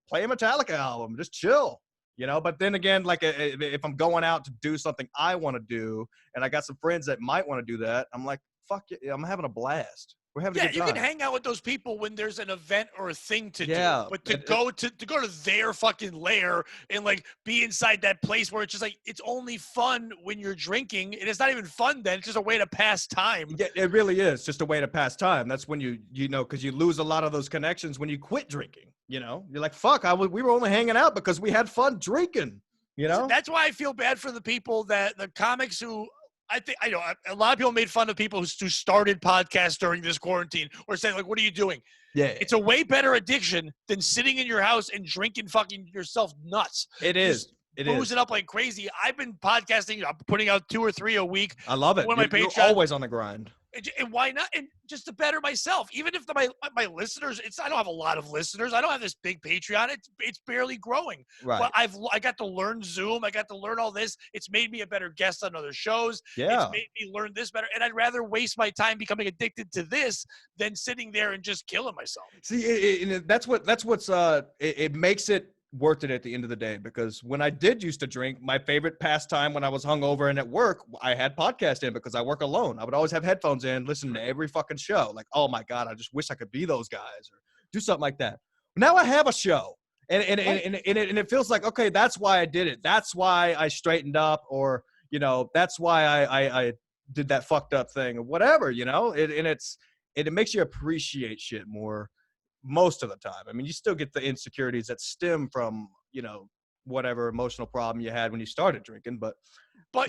play a Metallica album, just chill, but then again, like if I'm going out to do something I want to do and I got some friends that might want to do that, I'm like, fuck it, I'm having a blast. We're having a good time. You can hang out with those people when there's an event or a thing to do, but to go to their fucking lair and like be inside that place where it's just like, it's only fun when you're drinking, and it's not even fun then. It's just a way to pass time. Yeah, it really is just a way to pass time. That's when because you lose a lot of those connections when you quit drinking. You're like, fuck, we were only hanging out because we had fun drinking. That's why I feel bad for the people the comics who. I know a lot of people made fun of people who started podcasts during this quarantine or saying like, what are you doing? Yeah. It's a way better addiction than sitting in your house and drinking fucking yourself nuts. It is. It is. Boozing up like crazy. I've been podcasting. I'm putting out 2 or 3 a week. I love it. You're always on the grind. And why not? And just to better myself, even if my listeners, I don't have a lot of listeners. I don't have this big Patreon. It's barely growing. Right. But I got to learn Zoom. I got to learn all this. It's made me a better guest on other shows. Yeah. It's made me learn this better. And I'd rather waste my time becoming addicted to this than sitting there and just killing myself. See, that's what's it makes it worth it at the end of the day, because when I did used to drink, my favorite pastime when I was hungover and at work, I had podcast in because I work alone. I would always have headphones in, listen to every fucking show. Like, oh my God, I just wish I could be those guys or do something like that. Now I have a show and it feels like, okay, that's why I did it. That's why I straightened up, or, that's why I did that fucked up thing or whatever, it makes you appreciate shit more. Most of the time. I mean, you still get the insecurities that stem from, whatever emotional problem you had when you started drinking, but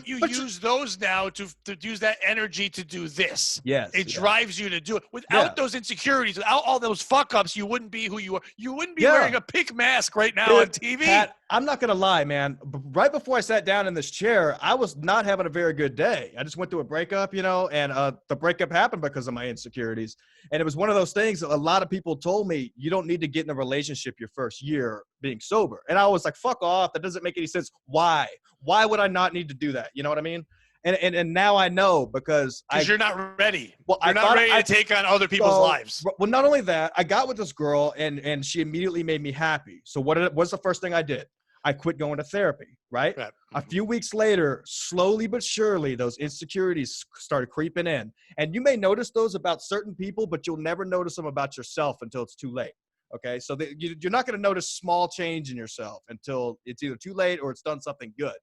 you use those now to use that energy to do this. Yes. It drives you to do it. Without those insecurities, without all those fuck-ups, you wouldn't be who you are. You wouldn't be wearing a pink mask right now on TV. Pat, I'm not going to lie, man. Right before I sat down in this chair, I was not having a very good day. I just went through a breakup, and the breakup happened because of my insecurities. And it was one of those things that a lot of people told me, you don't need to get in a relationship your first year being sober. And I was like, fuck off. That doesn't make any sense. Why? Why would I not need to do that? You know what I mean? And now I know because you're not ready. Well, you're not ready to take on other people's lives. Well, not only that, I got with this girl and she immediately made me happy. So what's the first thing I did? I quit going to therapy, right? A few weeks later, slowly but surely, those insecurities started creeping in. And you may notice those about certain people, but you'll never notice them about yourself until it's too late. Okay, so you're not going to notice small change in yourself until it's either too late or it's done something good.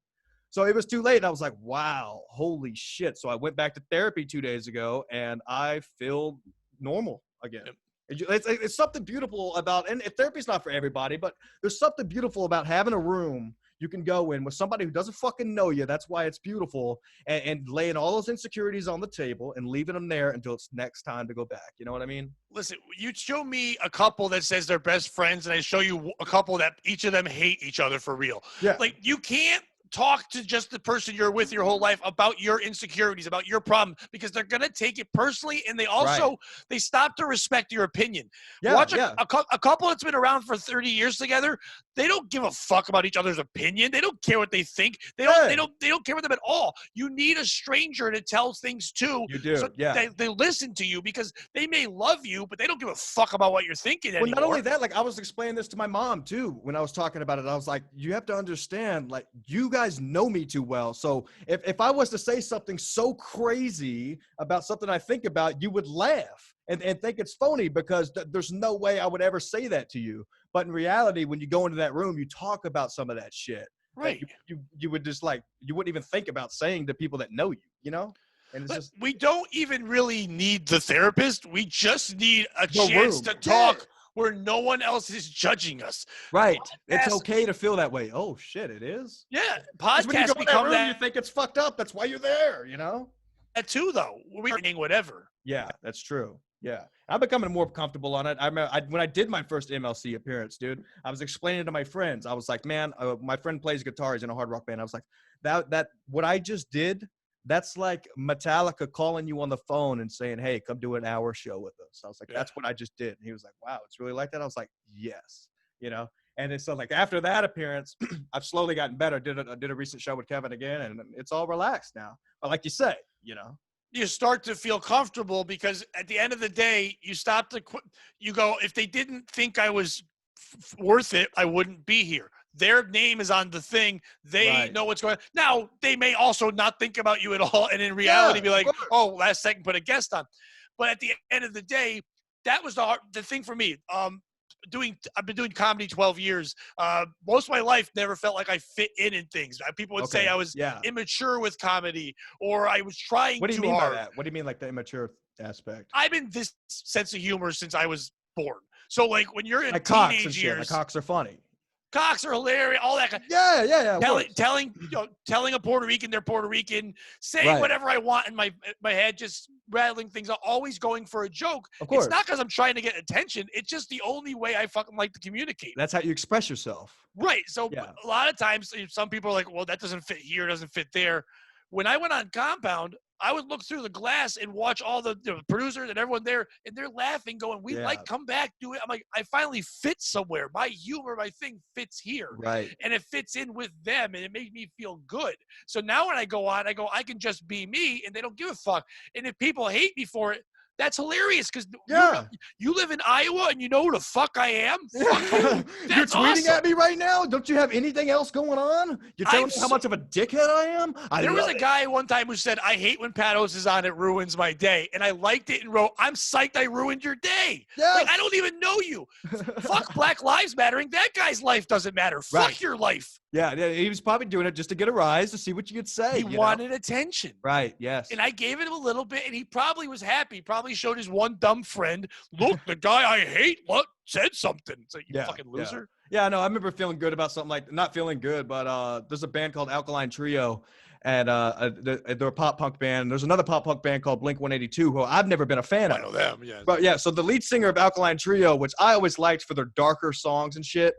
So it was too late, and I was like, wow, holy shit. So I went back to therapy 2 days ago, and I feel normal again. It's something beautiful about, and therapy's not for everybody, but there's something beautiful about having a room you can go in with somebody who doesn't fucking know you. That's why it's beautiful, and laying all those insecurities on the table and leaving them there until it's next time to go back. You know what I mean? Listen, you show me a couple that says they're best friends, and I show you a couple that each of them hate each other for real. Yeah. Like, you can't talk to just the person you're with your whole life about your insecurities, about your problem, because they're going to take it personally. And they also, they stop to respect your opinion. Yeah, Watch yeah. a couple that's been around for 30 years together. They don't give a fuck about each other's opinion. They don't care what they think. They don't care about them at all. You need a stranger to tell things to. You do, so they listen to you, because they may love you, but they don't give a fuck about what you're thinking anymore. Well, not only that, like I was explaining this to my mom too when I was talking about it. I was like, you have to understand, like, you guys know me too well. So if I was to say something so crazy about something I think about, you would laugh and think it's phony, because there's no way I would ever say that to you. But in reality, when you go into that room, you talk about some of that shit. Right. You would just, like, you wouldn't even think about saying to people that know you, you know? And it's just, we don't even really need the therapist. We just need a chance to talk where no one else is judging us. Right. It's okay to feel that way. Oh shit, it is? Yeah. Podcasts when you go in that room, that. You think it's fucked up. That's why you're there, you know? That too, though. We're learning whatever. Yeah, that's true. Yeah. I'm becoming more comfortable on it. When I did my first MLC appearance, dude, I was explaining to my friends. I was like, man, my friend plays guitar. He's in a hard rock band. I was like, that what I just did, that's like Metallica calling you on the phone and saying, hey, come do an hour show with us. I was like, that's what I just did. And he was like, wow, it's really like that? I was like, yes, you know? And it's so, like, after that appearance, I've slowly gotten better. I did a recent show with Kevin again, and it's all relaxed now. But like you say, you know, you start to feel comfortable, because at the end of the day, you stop to you go, if they didn't think I was worth it, I wouldn't be here. Their name is on the thing. They know what's going on. Now, they may also not think about you at all, and in reality be like, oh, last second put a guest on. But at the end of the day, that was the thing for me. I've been doing comedy 12 years. Most of my life never felt like I fit in things. People would say I was immature with comedy, or I was trying too hard. What do you mean by that? What do you mean, like, the immature aspect? I've been this sense of humor since I was born. So, like, when you're in like teenage cocks and shit. years, Like, cocks are funny. cocks are hilarious, all that kind. Yeah. Telling a Puerto Rican they're Puerto Rican, saying whatever I want in my head, just rattling things out, always going for a joke. Of course. It's not because I'm trying to get attention. It's just the only way I fucking like to communicate. That's how you express yourself. Right. So a lot of times, some people are like, well, that doesn't fit here, doesn't fit there. When I went on Compound, I would look through the glass and watch all the producers and everyone there, and they're laughing, going, we like, come back, do it. I'm like, I finally fit somewhere. My humor, my thing fits here. Right. And it fits in with them, and it makes me feel good. So now when I go on, I go, I can just be me, and they don't give a fuck. And if people hate me for it, that's hilarious, because you live in Iowa and you know who the fuck I am? Fuck you. You're tweeting at me right now? Don't you have anything else going on? You're telling me how much of a dickhead I am? There was a guy one time who said, I hate when Pat Oates is on, it ruins my day. And I liked it and wrote, I'm psyched I ruined your day. Yes. Like, I don't even know you. Fuck Black Lives Mattering. That guy's life doesn't matter. Fuck your life. Yeah, he was probably doing it just to get a rise, to see what you could say. He wanted attention. Right, yes. And I gave it a little bit, and he probably was happy. Probably showed his one dumb friend, look, the guy I hate said something. It's like, you fucking loser. Yeah, no, I remember feeling good about something, like, not feeling good, but there's a band called Alkaline Trio, and they're a pop punk band. There's another pop punk band called Blink 182, who I've never been a fan of. I know them, yeah. But yeah, so the lead singer of Alkaline Trio, which I always liked for their darker songs and shit,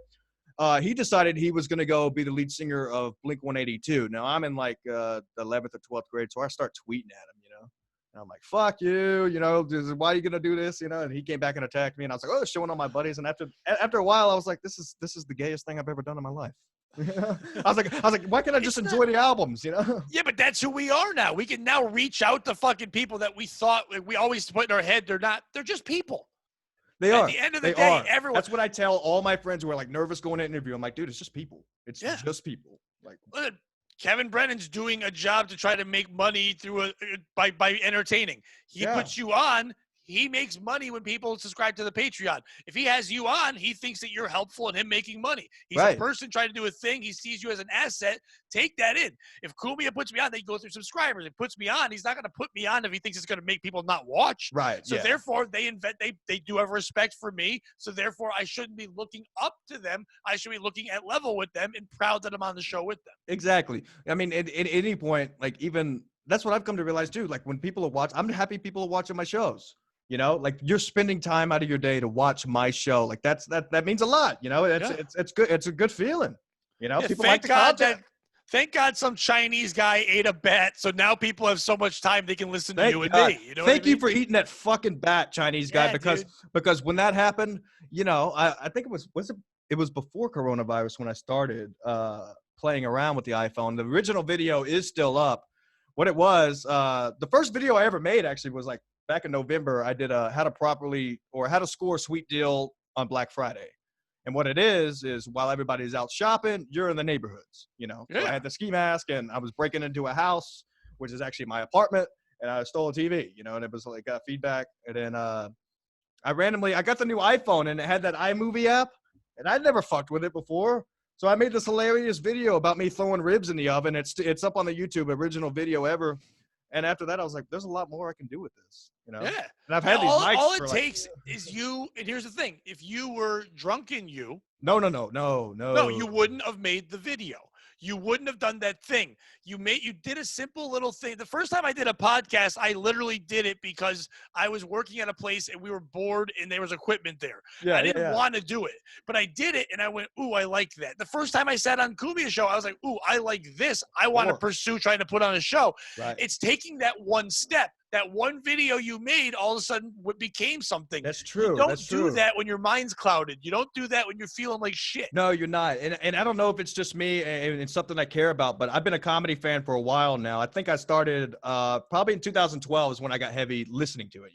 he decided he was going to go be the lead singer of Blink 182. Now, I'm in, like, the 11th or 12th grade, so I start tweeting at him, you know. And I'm like, fuck you, you know, why are you going to do this, you know? And he came back and attacked me, and I was like, oh, showing all my buddies. And after a while, I was like, this is the gayest thing I've ever done in my life. I was like, why can't I just enjoy the albums, you know? Yeah, but that's who we are now. We can now reach out to fucking people that we thought we always put in our head. They're just people. They are. At the end of the day, everyone. That's what I tell all my friends who are, like, nervous going to interview. I'm like, dude, it's just people. It's just people. Like, Kevin Brennan's doing a job to try to make money through by entertaining. He puts you on. He makes money when people subscribe to the Patreon. If he has you on, he thinks that you're helpful in him making money. He's a person trying to do a thing. He sees you as an asset. Take that in. If Kumia puts me on, they go through subscribers. If he puts me on, he's not going to put me on if he thinks it's going to make people not watch. Right. So therefore, they do have respect for me. So therefore, I shouldn't be looking up to them. I should be looking at level with them and proud that I'm on the show with them. Exactly. I mean, at any point, like, even that's what I've come to realize too. Like, when people are watching, I'm happy people are watching my shows. You know, like, you're spending time out of your day to watch my show. Like, that means a lot. You know, it's good. It's a good feeling. You know, people like the content. Thank God some Chinese guy ate a bat, so now people have so much time they can listen to you and God. me. You know Thank what I you mean? for eating that fucking bat, Chinese guy, Yeah, dude. because when that happened, I think it was before coronavirus when I started playing around with the iPhone. The original video is still up. What it was, the first video I ever made actually was like back in November. I did how to score a sweet deal on Black Friday. And what it is while everybody's out shopping, you're in the neighborhoods, So I Yeah. had the ski mask and I was breaking into a house, which is actually my apartment, and I stole a TV, and it was like got feedback. And then I got the new iPhone and it had that iMovie app, and I'd never fucked with it before. So I made this hilarious video about me throwing ribs in the oven. It's up on the YouTube, original video ever. And after that, I was like, there's a lot more I can do with this, Yeah. And I've And had these mics all for it like, takes is you. And here's the thing: if you were drunk in you, no. no, you wouldn't have made the video. You wouldn't have done that thing. You did a simple little thing. The first time I did a podcast, I literally did it because I was working at a place and we were bored and there was equipment there. Yeah, I didn't yeah. want to do it, but I did it and I went, ooh, I like that. The first time I sat on Kumia's show, I was like, ooh, I like this. I want to pursue trying to put on a show. Right. It's taking that one step. That one video you made all of a sudden became something. That's true. You don't do that when your mind's clouded. You don't do that when you're feeling like shit. No, you're not. And I don't know if it's just me and it's something I care about, but I've been a comedy fan for a while now. I think I started probably in 2012 is when I got heavy listening to it,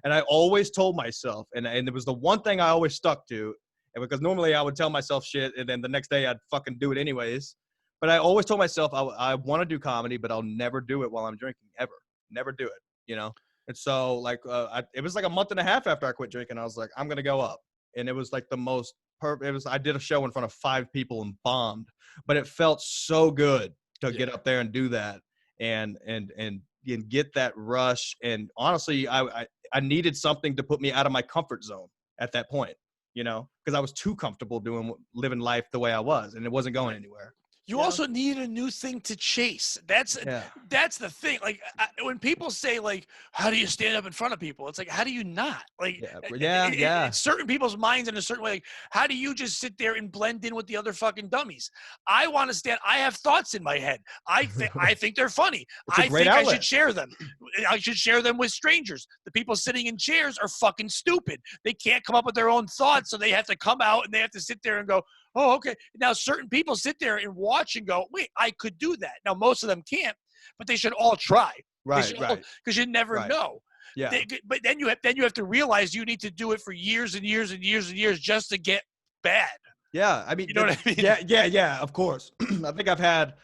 And I always told myself, and it was the one thing I always stuck to, and because normally I would tell myself shit and then the next day I'd fucking do it anyways. But I always told myself I want to do comedy, but I'll never do it while I'm drinking, ever. Never do it. And so like it was like a month and a half after I quit drinking, I was like, I'm gonna go up, and it was like the most I did a show in front of 5 people and bombed, but it felt so good to get up there and do that and get that rush. And honestly, I needed something to put me out of my comfort zone at that point, because I was too comfortable living life the way I was, and it wasn't going anywhere. You also need a new thing to chase. That's the thing. Like when people say like, how do you stand up in front of people? It's like, how do you not? Like, it's certain people's minds in a certain way. Like, how do you just sit there and blend in with the other fucking dummies? I want to stand. I have thoughts in my head. I think they're funny. I think outlet. I should share them. I should share them with strangers. The people sitting in chairs are fucking stupid. They can't come up with their own thoughts, so they have to come out and they have to sit there and go, oh, okay. Now, certain people sit there and watch and go, wait, I could do that. Now, most of them can't, but they should all try. Right. Because you never know. Yeah. But then you have to realize you need to do it for years and years and years and years just to get bad. Yeah. I mean, you know what I mean? Yeah. Of course. I think I've had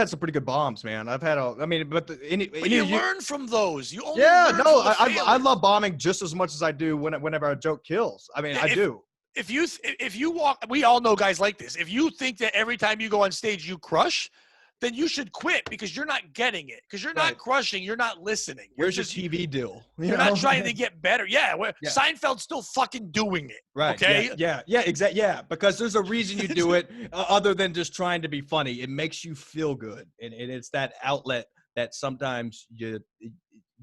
some pretty good bombs, man. But you learn from those. You only I love bombing just as much as I do whenever a joke kills. I mean, I do. If you walk, we all know guys like this. If you think that every time you go on stage you crush, then you should quit because you're not getting it. Because you're not crushing, you're not listening. Where's your TV deal? You're not trying to get better. Yeah, Seinfeld's still fucking doing it. Right. Okay. Yeah. Exactly. Yeah, because there's a reason you do it other than just trying to be funny. It makes you feel good, and it's that outlet that sometimes it's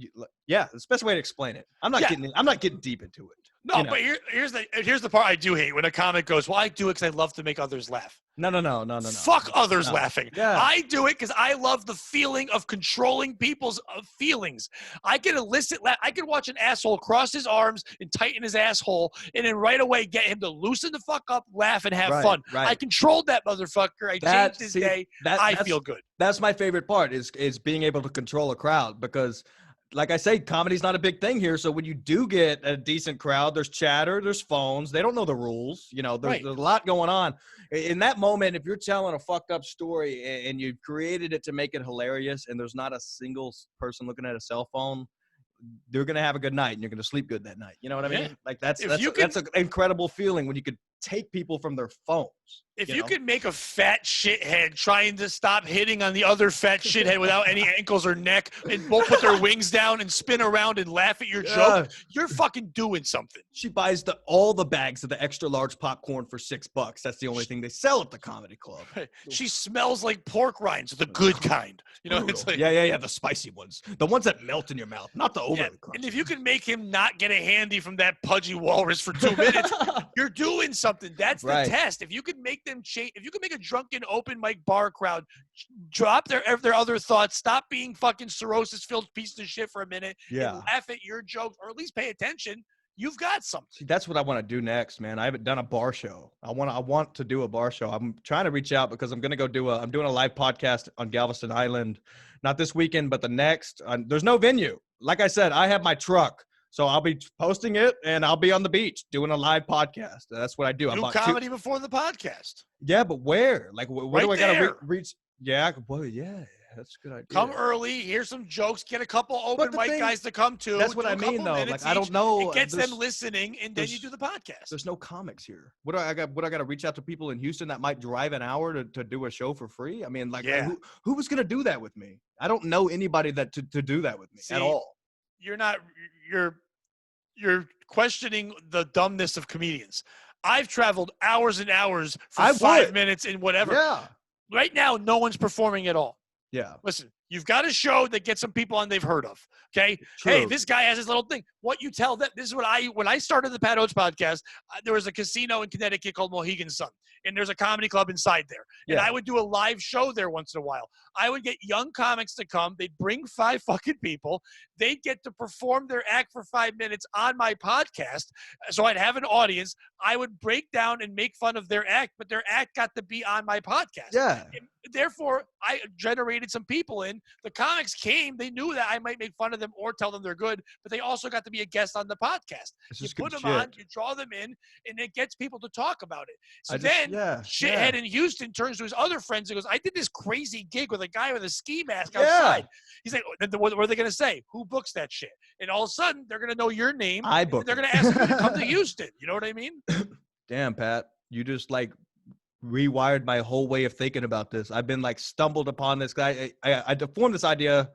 the best way to explain it. I'm not getting deep into it. No, but here's the part I do hate when a comic goes, well, I do it because I love to make others laugh. No. Fuck others laughing. Yeah. I do it because I love the feeling of controlling people's feelings. I can elicit I can watch an asshole cross his arms and tighten his asshole and then right away get him to loosen the fuck up, laugh, and have fun. Right. I controlled that motherfucker. I changed his day. I feel good. That's my favorite part is being able to control a crowd because – like I say, comedy's not a big thing here. So when you do get a decent crowd, there's chatter, there's phones. They don't know the rules. There's a lot going on. In that moment, if you're telling a fucked up story and you've created it to make it hilarious and there's not a single person looking at a cell phone, they're going to have a good night and you're going to sleep good that night. You know what I mean? Like that's an incredible feeling when you could take people from their phones. If you could make a fat shithead trying to stop hitting on the other fat shithead without any ankles or neck and both put their wings down and spin around and laugh at your joke, you're fucking doing something. She buys all the bags of the extra large popcorn for $6. That's the only thing they sell at the comedy club. She smells like pork rinds, the good kind. It's like the spicy ones, the ones that melt in your mouth, not the overly crunchy. And if you can make him not get a handy from that pudgy walrus for 2 minutes, you're doing something. That's the test. If you can make them change, if you can make a drunken open mic bar crowd drop their other thoughts, stop being fucking cirrhosis-filled pieces of shit for a minute, and laugh at your jokes, or at least pay attention, you've got something. See, that's what I want to do next, man. I haven't done a bar show. I want to do a bar show. I'm trying to reach out because I'm going to go I'm doing a live podcast on Galveston Island, not this weekend, but the next. There's no venue. Like I said, I have my truck. So I'll be posting it, and I'll be on the beach doing a live podcast. That's what I do. Do comedy before the podcast. Yeah, but where? Like, where do I got to reach? Yeah, well, yeah, that's a good idea. Come early, hear some jokes, get a couple open mic guys to come to. That's what I mean, though. Like, I don't know. It gets them listening, and then you do the podcast. There's no comics here. What do I got to reach out to people in Houston that might drive an hour to do a show for free? I mean, like who was going to do that with me? I don't know anybody that to do that with me at all. You're questioning the dumbness of comedians. I've traveled hours and hours for 5 minutes and whatever. Yeah. Right now, no one's performing at all. Yeah. Listen, you've got a show that gets some people on they've heard of. Okay. True. Hey, this guy has his little thing. What you tell them, this is what when I started the Pat Oates podcast, there was a casino in Connecticut called Mohegan Sun, and there's a comedy club inside there. And I would do a live show there once in a while. I would get young comics to come. They'd bring 5 fucking people. They'd get to perform their act for 5 minutes on my podcast. So I'd have an audience. I would break down and make fun of their act, but their act got to be on my podcast. Yeah. And therefore, I generated some people in. The comics came. They knew that I might make fun of them or tell them they're good, but they also got to be a guest on the podcast. You put them on, you draw them in, and it gets people to talk about it. So shithead in Houston turns to his other friends and goes, I did this crazy gig with a guy with a ski mask outside. He's like, what are they going to say? Who books that shit? And all of a sudden, they're going to know your name. I book. They're going to ask you to come to Houston. You know what I mean? Damn, Pat. You just like rewired my whole way of thinking about this. I've been like stumbled upon this guy. I formed this idea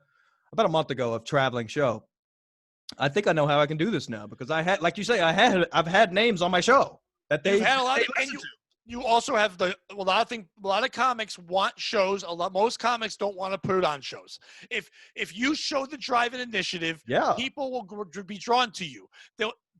about a month ago of traveling show. I think I know how I can do this now because I had, like you say, I've had names on my show that they've had a lot of listen to. You also have a lot of comics want shows. Most comics don't want to put on shows. If you show the drive-in initiative, people will be drawn to you.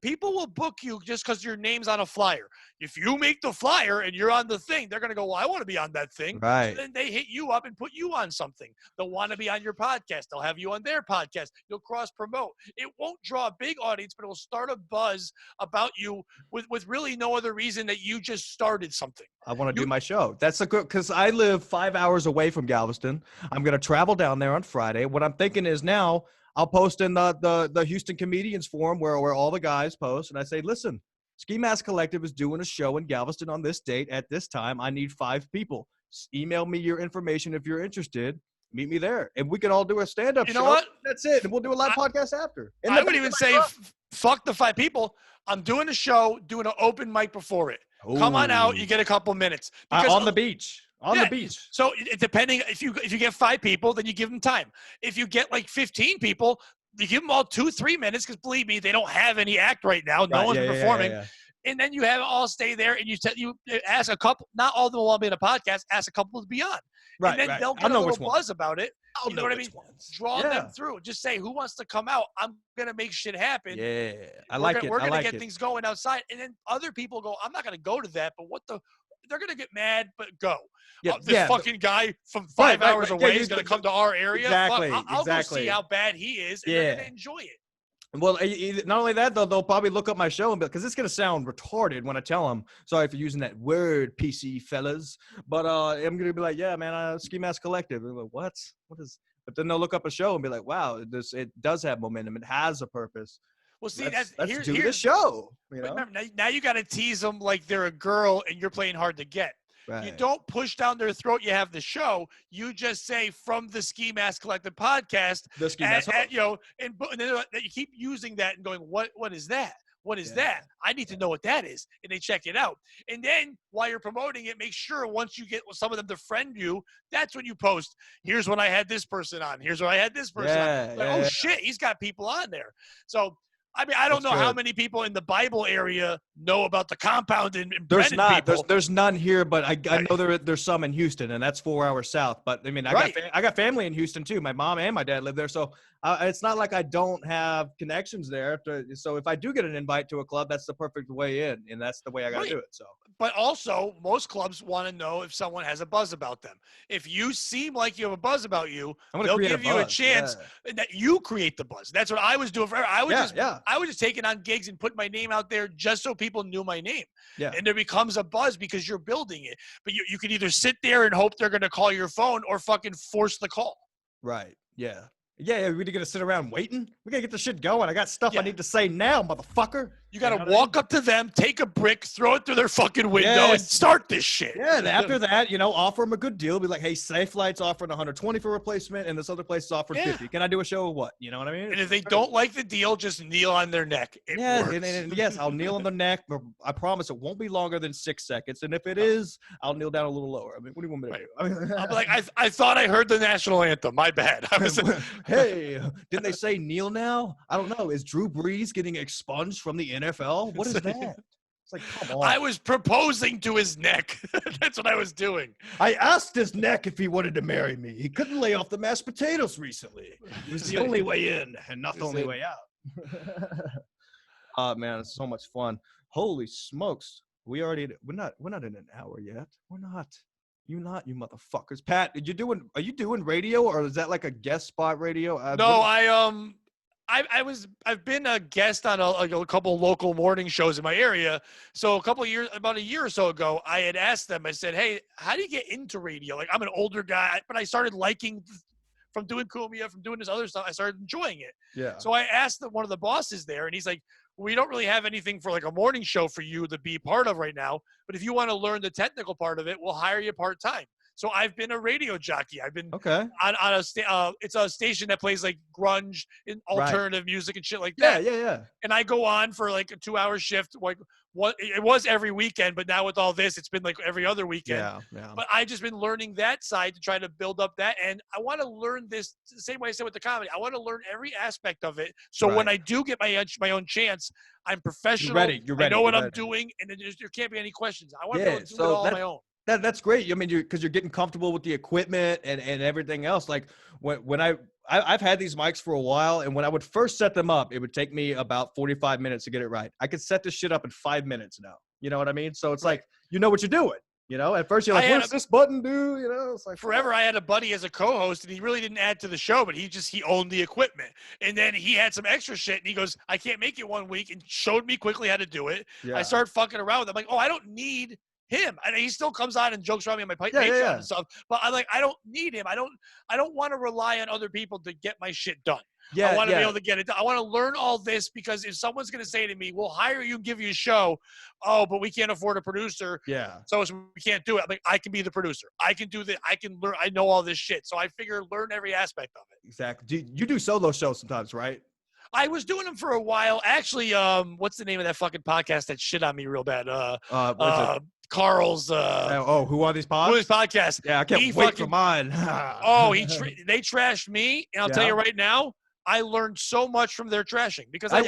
People will book you just because your name's on a flyer. If you make the flyer and you're on the thing, they're going to go, well, I want to be on that thing. Right. So then they hit you up and put you on something. They'll want to be on your podcast. They'll have you on their podcast. You'll cross-promote. It won't draw a big audience, but it'll start a buzz about you with really no other reason that you just started something. I want to do my show. That's a good, because I live 5 hours away from Galveston. I'm going to travel down there on Friday. What I'm thinking is now I'll post in the Houston Comedians Forum where all the guys post, and I say, listen, Ski Mask Collective is doing a show in Galveston on this date at this time. I need 5 people. Email me your information if you're interested. Meet me there, and we can all do a stand-up show. You know what? That's it, and we'll do a live podcast after. I would even say, fuck the 5 people. I'm doing a show, doing an open mic before it. Ooh. Come on out. You get a couple minutes. On the beach. On the beach. So depending, if you get 5 people, then you give them time. If you get like 15 people, you give them all 2-3 minutes, because believe me, they don't have any act right now. No one's performing. Yeah. And then you have it all stay there, and you ask a couple. Not all of them will all be in a podcast. Ask a couple to be on. Right. And then they'll get a little buzz about it. You know what I mean? Draw them through. Just say, who wants to come out? I'm going to make shit happen. Yeah. I like it. We're going to get things going outside. And then other people go, I'm not going to go to that, but they're going to get mad, but go. This fucking guy from 5 hours away is going to come to our area. Exactly. I'll go see how bad he is, and they're going to enjoy it. Well, not only that, though, they'll probably look up my show and because it's going to sound retarded when I tell them. Sorry for using that word, PC fellas. But I'm going to be like, yeah, man, Ski Mask Collective. And they're like, what? What is? But then they'll look up a show and be like, wow, it does have momentum. It has a purpose. Well, see, let's do the show. You know? Remember, now you got to tease them like they're a girl and you're playing hard to get. Right. You don't push down their throat. You have the show. You just say from the Ski Mask Collective podcast. The Ski Mask. And then you keep using that and going, what is that? What is that? I need to know what that is. And they check it out. And then while you're promoting it, make sure once you get some of them to friend you, that's when you post, here's when I had this person on. Here's when I had this person on. Like, oh, shit, he's got people on there. So I mean, I don't That's know how good. many people in the Bible area know about the compound in There's Brennan not. people. There's none here, but I Right. know there's some in Houston, and that's 4 hours south. But I mean, Right. I got family in Houston too. My mom and my dad live there, so it's not like I don't have connections there. So if I do get an invite to a club, that's the perfect way in, and that's the way I got to Right. do it. So But also, most clubs want to know if someone has a buzz about them. If you seem like you have a buzz about you, I'm gonna they'll create a give you a buzz. Yeah, chance that you create the buzz. That's what I was doing forever. yeah. I was just taking on gigs and putting my name out there just so people knew my name. Yeah. And there becomes a buzz because you're building it. But you can either sit there and hope they're going to call your phone or fucking force the call. Right. Yeah. Yeah. We're gonna sit around waiting. We gotta get the shit going. I got stuff I Yeah. need to say now, motherfucker. You got to know what I walk up to them, take a brick, throw it through their fucking window, and Yes. start this shit. Yeah, and after that, offer them a good deal. Be like, hey, Safe Light's offering 120 for replacement, and this other place is offering 50. Can I do a show of what? You know what I mean? And if they don't like the deal, just kneel on their neck. It Yeah, works. and yes, I'll kneel on the neck, but I promise it won't be longer than 6 seconds. And if it is, I'll kneel down a little lower. I mean, what do you want me to do? I mean, I'm like, I thought I heard the national anthem. My bad. I was, hey, didn't they say kneel now? I don't know. Is Drew Brees getting expunged from the NFL? What is that? It's like, come on. I was proposing to his neck. That's what I was doing. I asked his neck if he wanted to marry me. He couldn't lay off the mashed potatoes recently. It was the only way in and not the only way out. Oh man, it's so much fun. Holy smokes. We're not in an hour yet. We're not. You motherfuckers. Pat, are you doing radio, or is that like a guest spot radio? No, I've been a guest on a couple local morning shows in my area. So about a year or so ago, I had asked them, I said, hey, how do you get into radio? Like, I'm an older guy, but I started liking from doing Kumia, from doing this other stuff, I started enjoying it. Yeah. So I asked one of the bosses there, and he's like, we don't really have anything for like a morning show for you to be part of right now. But if you want to learn the technical part of it, we'll hire you part-time. So I've been a radio jockey. I've been okay on it's a station that plays like grunge and alternative music and shit like that. Yeah. And I go on for like a 2-hour shift. Like it was every weekend, but now with all this, it's been like every other weekend. Yeah. But I just been learning that side to try to build up that. And I want to learn this the same way I said with the comedy. I want to learn every aspect of it. So when I do get my own chance, I'm professional. You're ready. I know what I'm doing, and there can't be any questions. I want to be able to do it all on my own. That's great. I mean, because you're getting comfortable with the equipment and everything else. Like when I've had these mics for a while, and when I would first set them up, it would take me about 45 minutes to get it right. I could set this shit up in 5 minutes now. You know what I mean? So it's like, you know what you're doing. At first you're like, what does this button do? It's like forever. I had a buddy as a co-host, and he really didn't add to the show, but he owned the equipment. And then he had some extra shit, and he goes, I can't make it one week, and showed me quickly how to do it. Yeah. I started fucking around with him. I'm like, I don't need him. And he still comes on and jokes around me on my Patreon and stuff. But I'm like, I don't need him. I don't want to rely on other people to get my shit done. Yeah, I want to be able to get it done. I want to learn all this, because if someone's going to say to me, we'll hire you and give you a show, but we can't afford a producer. Yeah. So we can't do it. I'm like, I can be the producer. I can do that. I can learn. I know all this shit. So I figure learn every aspect of it. Exactly. You do solo shows sometimes, right? I was doing them for a while. Actually, what's the name of that fucking podcast that shit on me real bad? Carl's. Who are these podcasts? Who are these podcasts? Yeah, I can't wait for mine. They trashed me, and I'll tell you right now, I learned so much from their trashing because I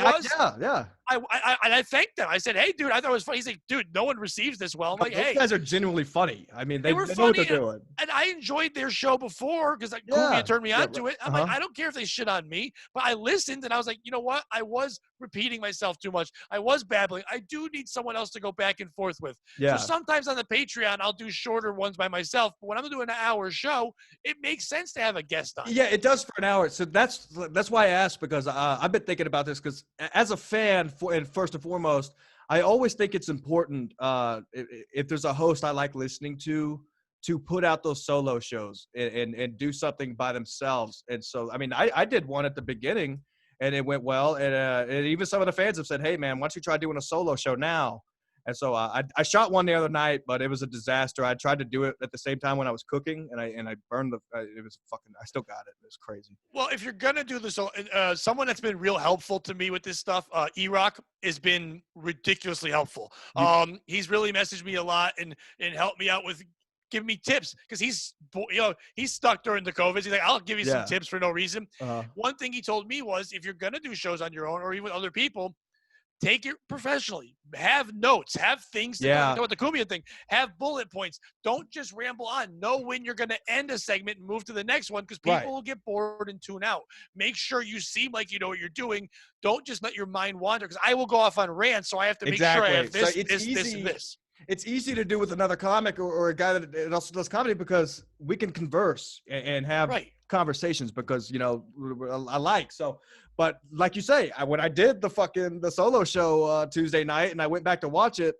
thanked them. I said, "Hey, dude, I thought it was funny." He's like, "Dude, no one receives this well." I'm like, "Hey, those guys are genuinely funny. I mean, they know funny, what they're doing." And I enjoyed their show before because Kumia turned me on to it. I'm like, I don't care if they shit on me, but I listened and I was like, you know what? I was repeating myself too much. I was babbling. I do need someone else to go back and forth with. Yeah. So sometimes on the Patreon, I'll do shorter ones by myself. But when I'm doing an hour show, it makes sense to have a guest on. Yeah, it does for an hour. So that's why I asked, because I've been thinking about this, because as a fan, and first and foremost, I always think it's important, if there's a host I like listening to put out those solo shows and do something by themselves. And so, I mean, I did one at the beginning and it went well. And even some of the fans have said, "Hey man, why don't you try doing a solo show now?" And so I shot one the other night, but it was a disaster. I tried to do it at the same time when I was cooking, and I burned it was fucking. I still got it. It was crazy. Well, if you're gonna do this, someone that's been real helpful to me with this stuff, E-Rock, has been ridiculously helpful. He's really messaged me a lot and helped me out with give me tips because he's stuck during the COVID. He's like, I'll give you some Yeah. tips for no reason. Uh-huh. One thing he told me was, if you're gonna do shows on your own or even with other people, take it professionally. Have notes. Have things to Yeah. go with the Kumia thing. Have bullet points. Don't just ramble on. Know when you're going to end a segment and move to the next one because people Right. will get bored and tune out. Make sure you seem like you know what you're doing. Don't just let your mind wander because I will go off on rants, so I have to make sure I have this, So it's this, easy, this, and this. It's easy to do with another comic or a guy that also does comedy because we can converse and have Right. conversations because, you know, I like. So, but like you say, when I did the solo show Tuesday night and I went back to watch it,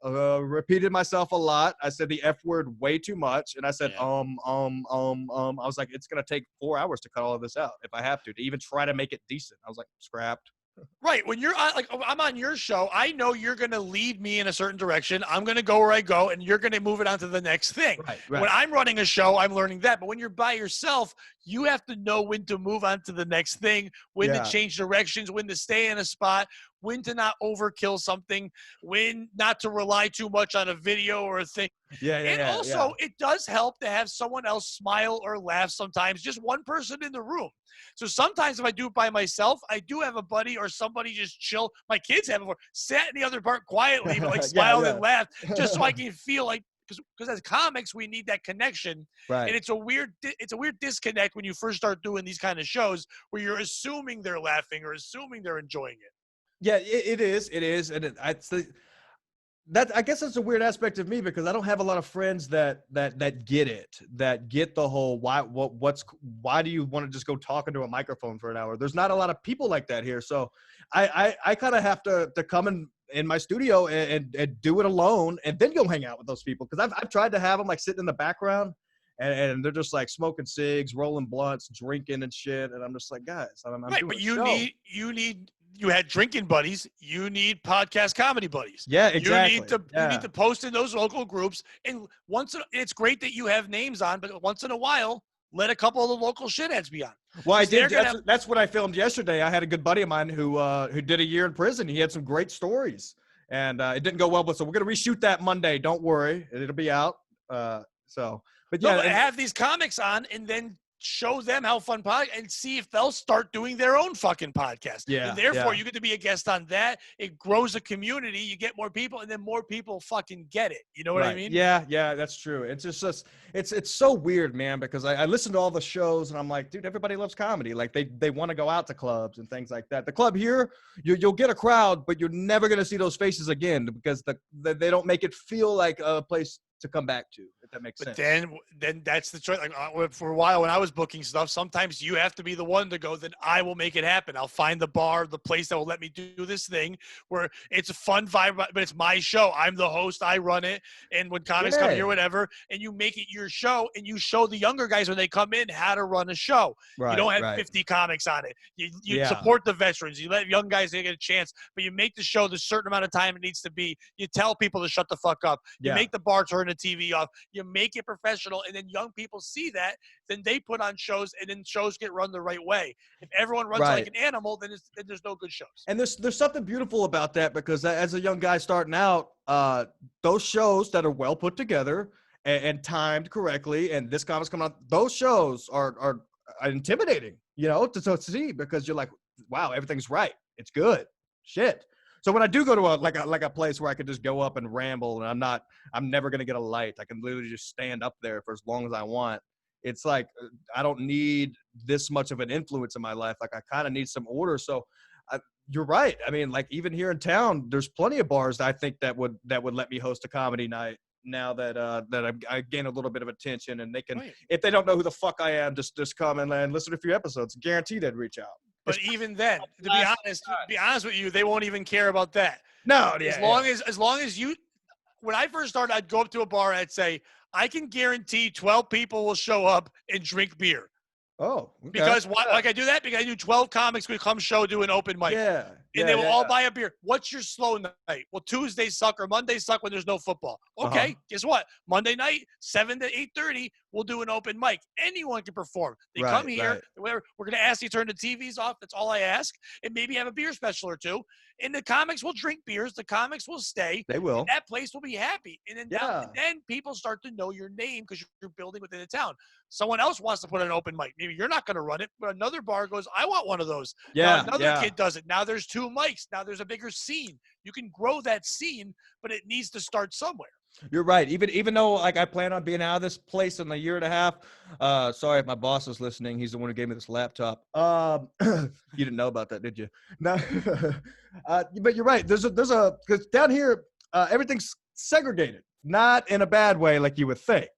repeated myself a lot. I said the F word way too much. And I said, Yeah. I was like, it's going to take 4 hours to cut all of this out if I have to even try to make it decent. I was like, scrapped. Right. When you're on, like, I'm on your show, I know you're going to lead me in a certain direction. I'm going to go where I go, and you're going to move it on to the next thing. Right. When I'm running a show, I'm learning that. But when you're by yourself, you have to know when to move on to the next thing, when to change directions, when to stay in a spot, when to not overkill something, when not to rely too much on a video or a thing. And also, it does help to have someone else smile or laugh sometimes, just one person in the room. So sometimes if I do it by myself, I do have a buddy or somebody just chill. My kids have it, sat in the other part quietly, but like smiled and laughed, just so I can feel like, because as comics, we need that connection. Right. And it's a weird disconnect when you first start doing these kind of shows where you're assuming they're laughing or assuming they're enjoying it. Yeah, it is. It is. And I guess that's a weird aspect of me because I don't have a lot of friends that get it, that get the whole why do you want to just go talk into a microphone for an hour? There's not a lot of people like that here. So I kind of have to come in my studio and do it alone and then go hang out with those people. Cause I've tried to have them like sitting in the background and they're just like smoking cigs, rolling blunts, drinking and shit. And I'm just like, guys, I'm right. doing But you had drinking buddies. You need podcast comedy buddies. Yeah, exactly. You need to post in those local groups. And it's great that you have names on, but once in a while, let a couple of the local shitheads be on. Well, I did. That's what I filmed yesterday. I had a good buddy of mine who did a year in prison. He had some great stories, and it didn't go well. But so we're gonna reshoot that Monday. Don't worry, it'll be out. But have these comics on, and then show them how fun and see if they'll start doing their own fucking podcast. Yeah. And therefore, you get to be a guest on that. It grows a community. You get more people, and then more people fucking get it. You know what I mean? Yeah, that's true. It's just it's so weird, man, because I listen to all the shows and I'm like, dude, everybody loves comedy. Like they want to go out to clubs and things like that. The club here, you'll get a crowd, but you're never going to see those faces again because they don't make it feel like a place to come back to, if that makes sense. Then that's the choice. Like for a while when I was booking stuff, sometimes you have to be the one to go, then I will make it happen. I'll find the bar, the place that will let me do this thing where it's a fun vibe, but it's my show. I'm the host. I run it. And when comics come here, whatever, and you make it your show and you show the younger guys when they come in how to run a show. Right, you don't have 50 comics on it. You support the veterans. You let young guys get a chance, but you make the show the certain amount of time it needs to be. You tell people to shut the fuck up. You make the bar turn the TV off. You make it professional, and then young people see that. Then they put on shows, and then shows get run the right way. If everyone runs like an animal, then there's no good shows. And there's something beautiful about that because as a young guy starting out, those shows that are well put together and timed correctly, and this comic's coming out, those shows are intimidating, you know, to see because you're like, wow, everything's right. It's good. Shit. So when I do go to a place where I could just go up and ramble and I'm never going to get a light. I can literally just stand up there for as long as I want. It's like, I don't need this much of an influence in my life. Like I kind of need some order. So you're right. I mean, like even here in town, there's plenty of bars that I think that would let me host a comedy night now that I gain a little bit of attention and they can, if they don't know who the fuck I am, just come and listen to a few episodes. Guaranteed they'd reach out. But even then, to be honest with you, they won't even care about that. No, as long as you, when I first started, I'd go up to a bar and I'd say, I can guarantee 12 people will show up and drink beer. Oh, okay. Because why? Like I do that because I do 12 comics would come show do an open mic. Yeah. And they will all buy a beer. What's your slow night? Well, Tuesdays suck or Mondays suck when there's no football. Okay, guess what? Monday night, 7 to 8:30, we'll do an open mic. Anyone can perform. They come here. We're going to ask you to turn the TVs off. That's all I ask. And maybe have a beer special or two. And the comics will drink beers. The comics will stay. They will. And that place will be happy. And then, then people start to know your name because you're building within the town. Someone else wants to put an open mic. Maybe you're not going to run it, but another bar goes, I want one of those. Yeah. Now another kid does it. Now there's 2 mics. Now there's a bigger scene. You can grow that scene, but it needs to start somewhere. You're right. Even though like I plan on being out of this place in a year and a half. Sorry if my boss is listening. He's the one who gave me this laptop. You didn't know about that, did you? No. But you're right. There's a because down here everything's segregated, not in a bad way like you would think.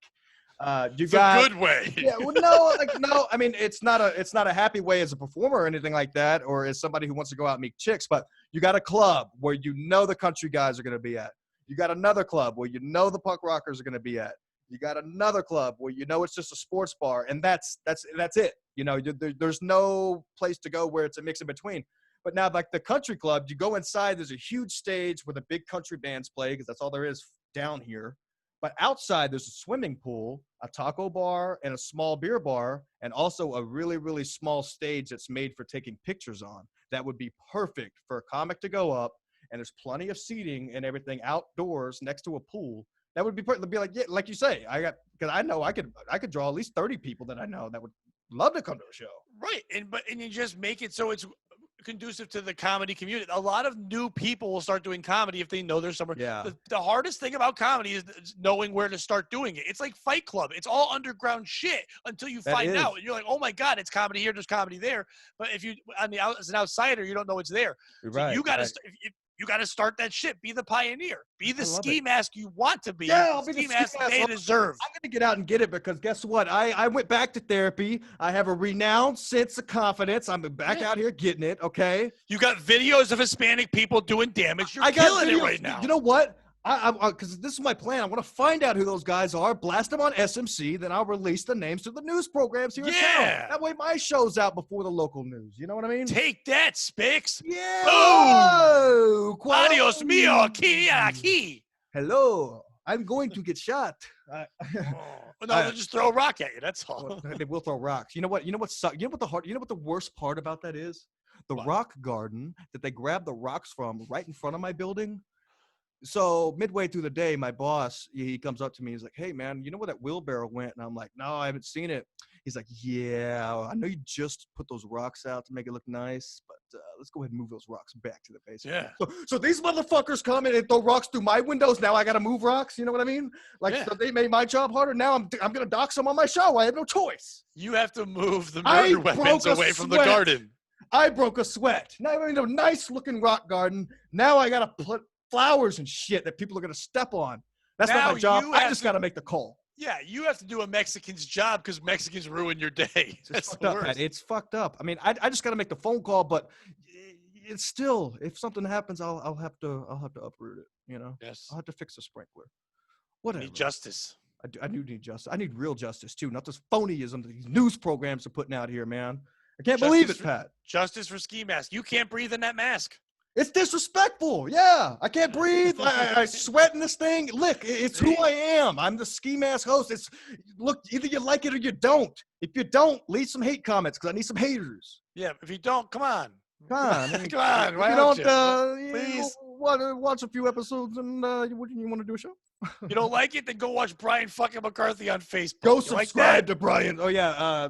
It's a good way. Yeah. Well, no. I mean, it's not a happy way as a performer or anything like that, or as somebody who wants to go out and meet chicks. But you got a club where you know the country guys are going to be at. You got another club where you know the punk rockers are going to be at. You got another club where you know it's just a sports bar, and that's it. You know, there's no place to go where it's a mix in between. But now, like the country club, you go inside. There's a huge stage where the big country bands play because that's all there is down here. But outside, there's a swimming pool, a taco bar, and a small beer bar, and also a really, really small stage that's made for taking pictures on. That would be perfect for a comic to go up. And there's plenty of seating and everything outdoors next to a pool. That would be perfect. It'd be like, yeah, like you say, because I know I could draw at least 30 people that I know that would love to come to a show. Right, and you just make it so it's conducive to the comedy community. A lot of new people will start doing comedy if they know there's somewhere. Yeah. The hardest thing about comedy is knowing where to start doing it. It's like Fight Club. It's all underground shit until you find out. And you're like, oh my God, it's comedy here, there's comedy there. But if you, as an outsider, you don't know it's there. You're so right. You got to. You got to start that shit. Be the pioneer. Be the ski mask you want to be. Yeah, I'll be the ski mask they deserve. I'm going to get out and get it because guess what? I went back to therapy. I have a renowned sense of confidence. I'm back out here getting it, okay? You got videos of Hispanic people doing damage. You're killing it right now. You know what? Because this is my plan. I want to find out who those guys are, blast them on SMC, then I'll release the names to the news programs here in town. That way my show's out before the local news. You know what I mean? Take that, Spix. Yeah. Oh, adios mio, aquí. Hello. I'm going to get shot. No, they'll just throw a rock at you. That's all. They will throw rocks. You know what? You know what the worst part about that is? The rock garden that they grab the rocks from right in front of my building. So midway through the day, my boss, he comes up to me. He's like, hey, man, you know where that wheelbarrow went? And I'm like, no, I haven't seen it. He's like, yeah, I know you just put those rocks out to make it look nice, but let's go ahead and move those rocks back to the basement. Yeah. So these motherfuckers come in and throw rocks through my windows. Now I got to move rocks. You know what I mean? So they made my job harder. Now I'm going to dox them on my show. I have no choice. You have to move the murder weapons away from the garden. I broke a sweat. Now I'm in a nice looking rock garden. Now I got to put flowers and shit that people are going to step on. That's not my job. I just got to make the call. Yeah, you have to do a Mexican's job because Mexicans ruin your day. That's the worst. It's fucked up. I mean, I just got to make the phone call, but it's still, if something happens, I'll have to uproot it. You know, yes, I'll have to fix the sprinkler. Whatever. Need justice. I do need justice. I need real justice too, not this phonyism that these news programs are putting out here, man. I can't believe it, Pat. Justice for ski mask. You can't breathe in that mask. It's disrespectful. Yeah. I can't breathe. I sweat in this thing. Look, it's who I am. I'm the ski mask host. Look, either you like it or you don't. If you don't, leave some hate comments because I need some haters. Yeah. If you don't, come on. Come on. Come on. Why don't please watch a few episodes and you want to do a show? You don't like it? Then go watch Brian fucking McCarthy on Facebook. Go subscribe to Brian. Oh, yeah.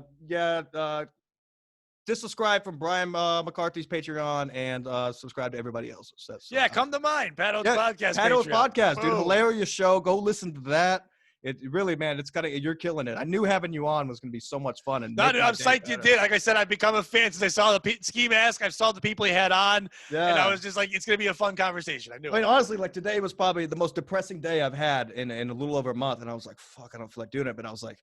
Disubscribe from Brian McCarthy's Patreon and subscribe to everybody else's. Come to mine. Pat Oates Podcast. Pat Oates Podcast, dude. Boom. Hilarious show. Go listen to that. It really, man, you're killing it. I knew having you on was going to be so much fun. Dude, I'm psyched you did. Like I said, I've become a fan since I saw the ski mask. I saw the people he had on. Yeah. And I was just like, it's going to be a fun conversation. I mean, honestly, like today was probably the most depressing day I've had in a little over a month. And I was like, fuck, I don't feel like doing it. But I was like,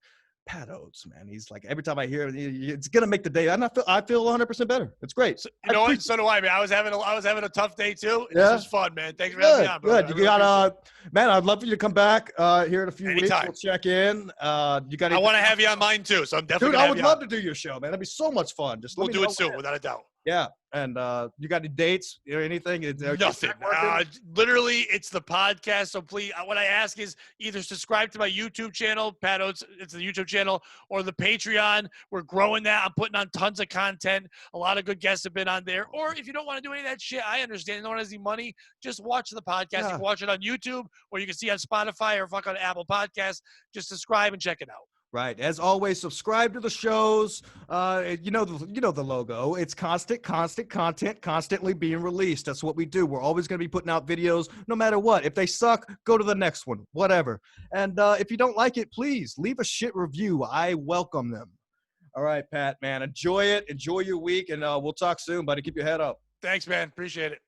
Pat Oates, man. He's like, every time I hear it, it's going to make the day. I feel 100% better. It's great. So, you know what? So do I, man. I was having a tough day too. This was fun, man. Thanks for having me on, bro. Good. You got man, I'd love for you to come back here in a few weeks. We'll check in. I want to have you on mine too. So I'm definitely I would love to do your show, man. That'd be so much fun. We'll do it soon, without a doubt. Yeah. And you got any dates or anything? Is Nothing. that working? Literally, it's the podcast. So please, what I ask is either subscribe to my YouTube channel, Pat Oates, it's the YouTube channel, or the Patreon. We're growing that. I'm putting on tons of content. A lot of good guests have been on there. Or if you don't want to do any of that shit, I understand. No one has any money. Just watch the podcast. You Yeah. can watch it on YouTube, or you can see on Spotify or fuck on Apple Podcasts. Just subscribe and check it out. Right. As always, subscribe to the shows. You know the logo. It's constant content, constantly being released. That's what we do. We're always going to be putting out videos, no matter what. If they suck, go to the next one. Whatever. And if you don't like it, please leave a shit review. I welcome them. All right, Pat, man. Enjoy it. Enjoy your week, and we'll talk soon, buddy. Keep your head up. Thanks, man. Appreciate it.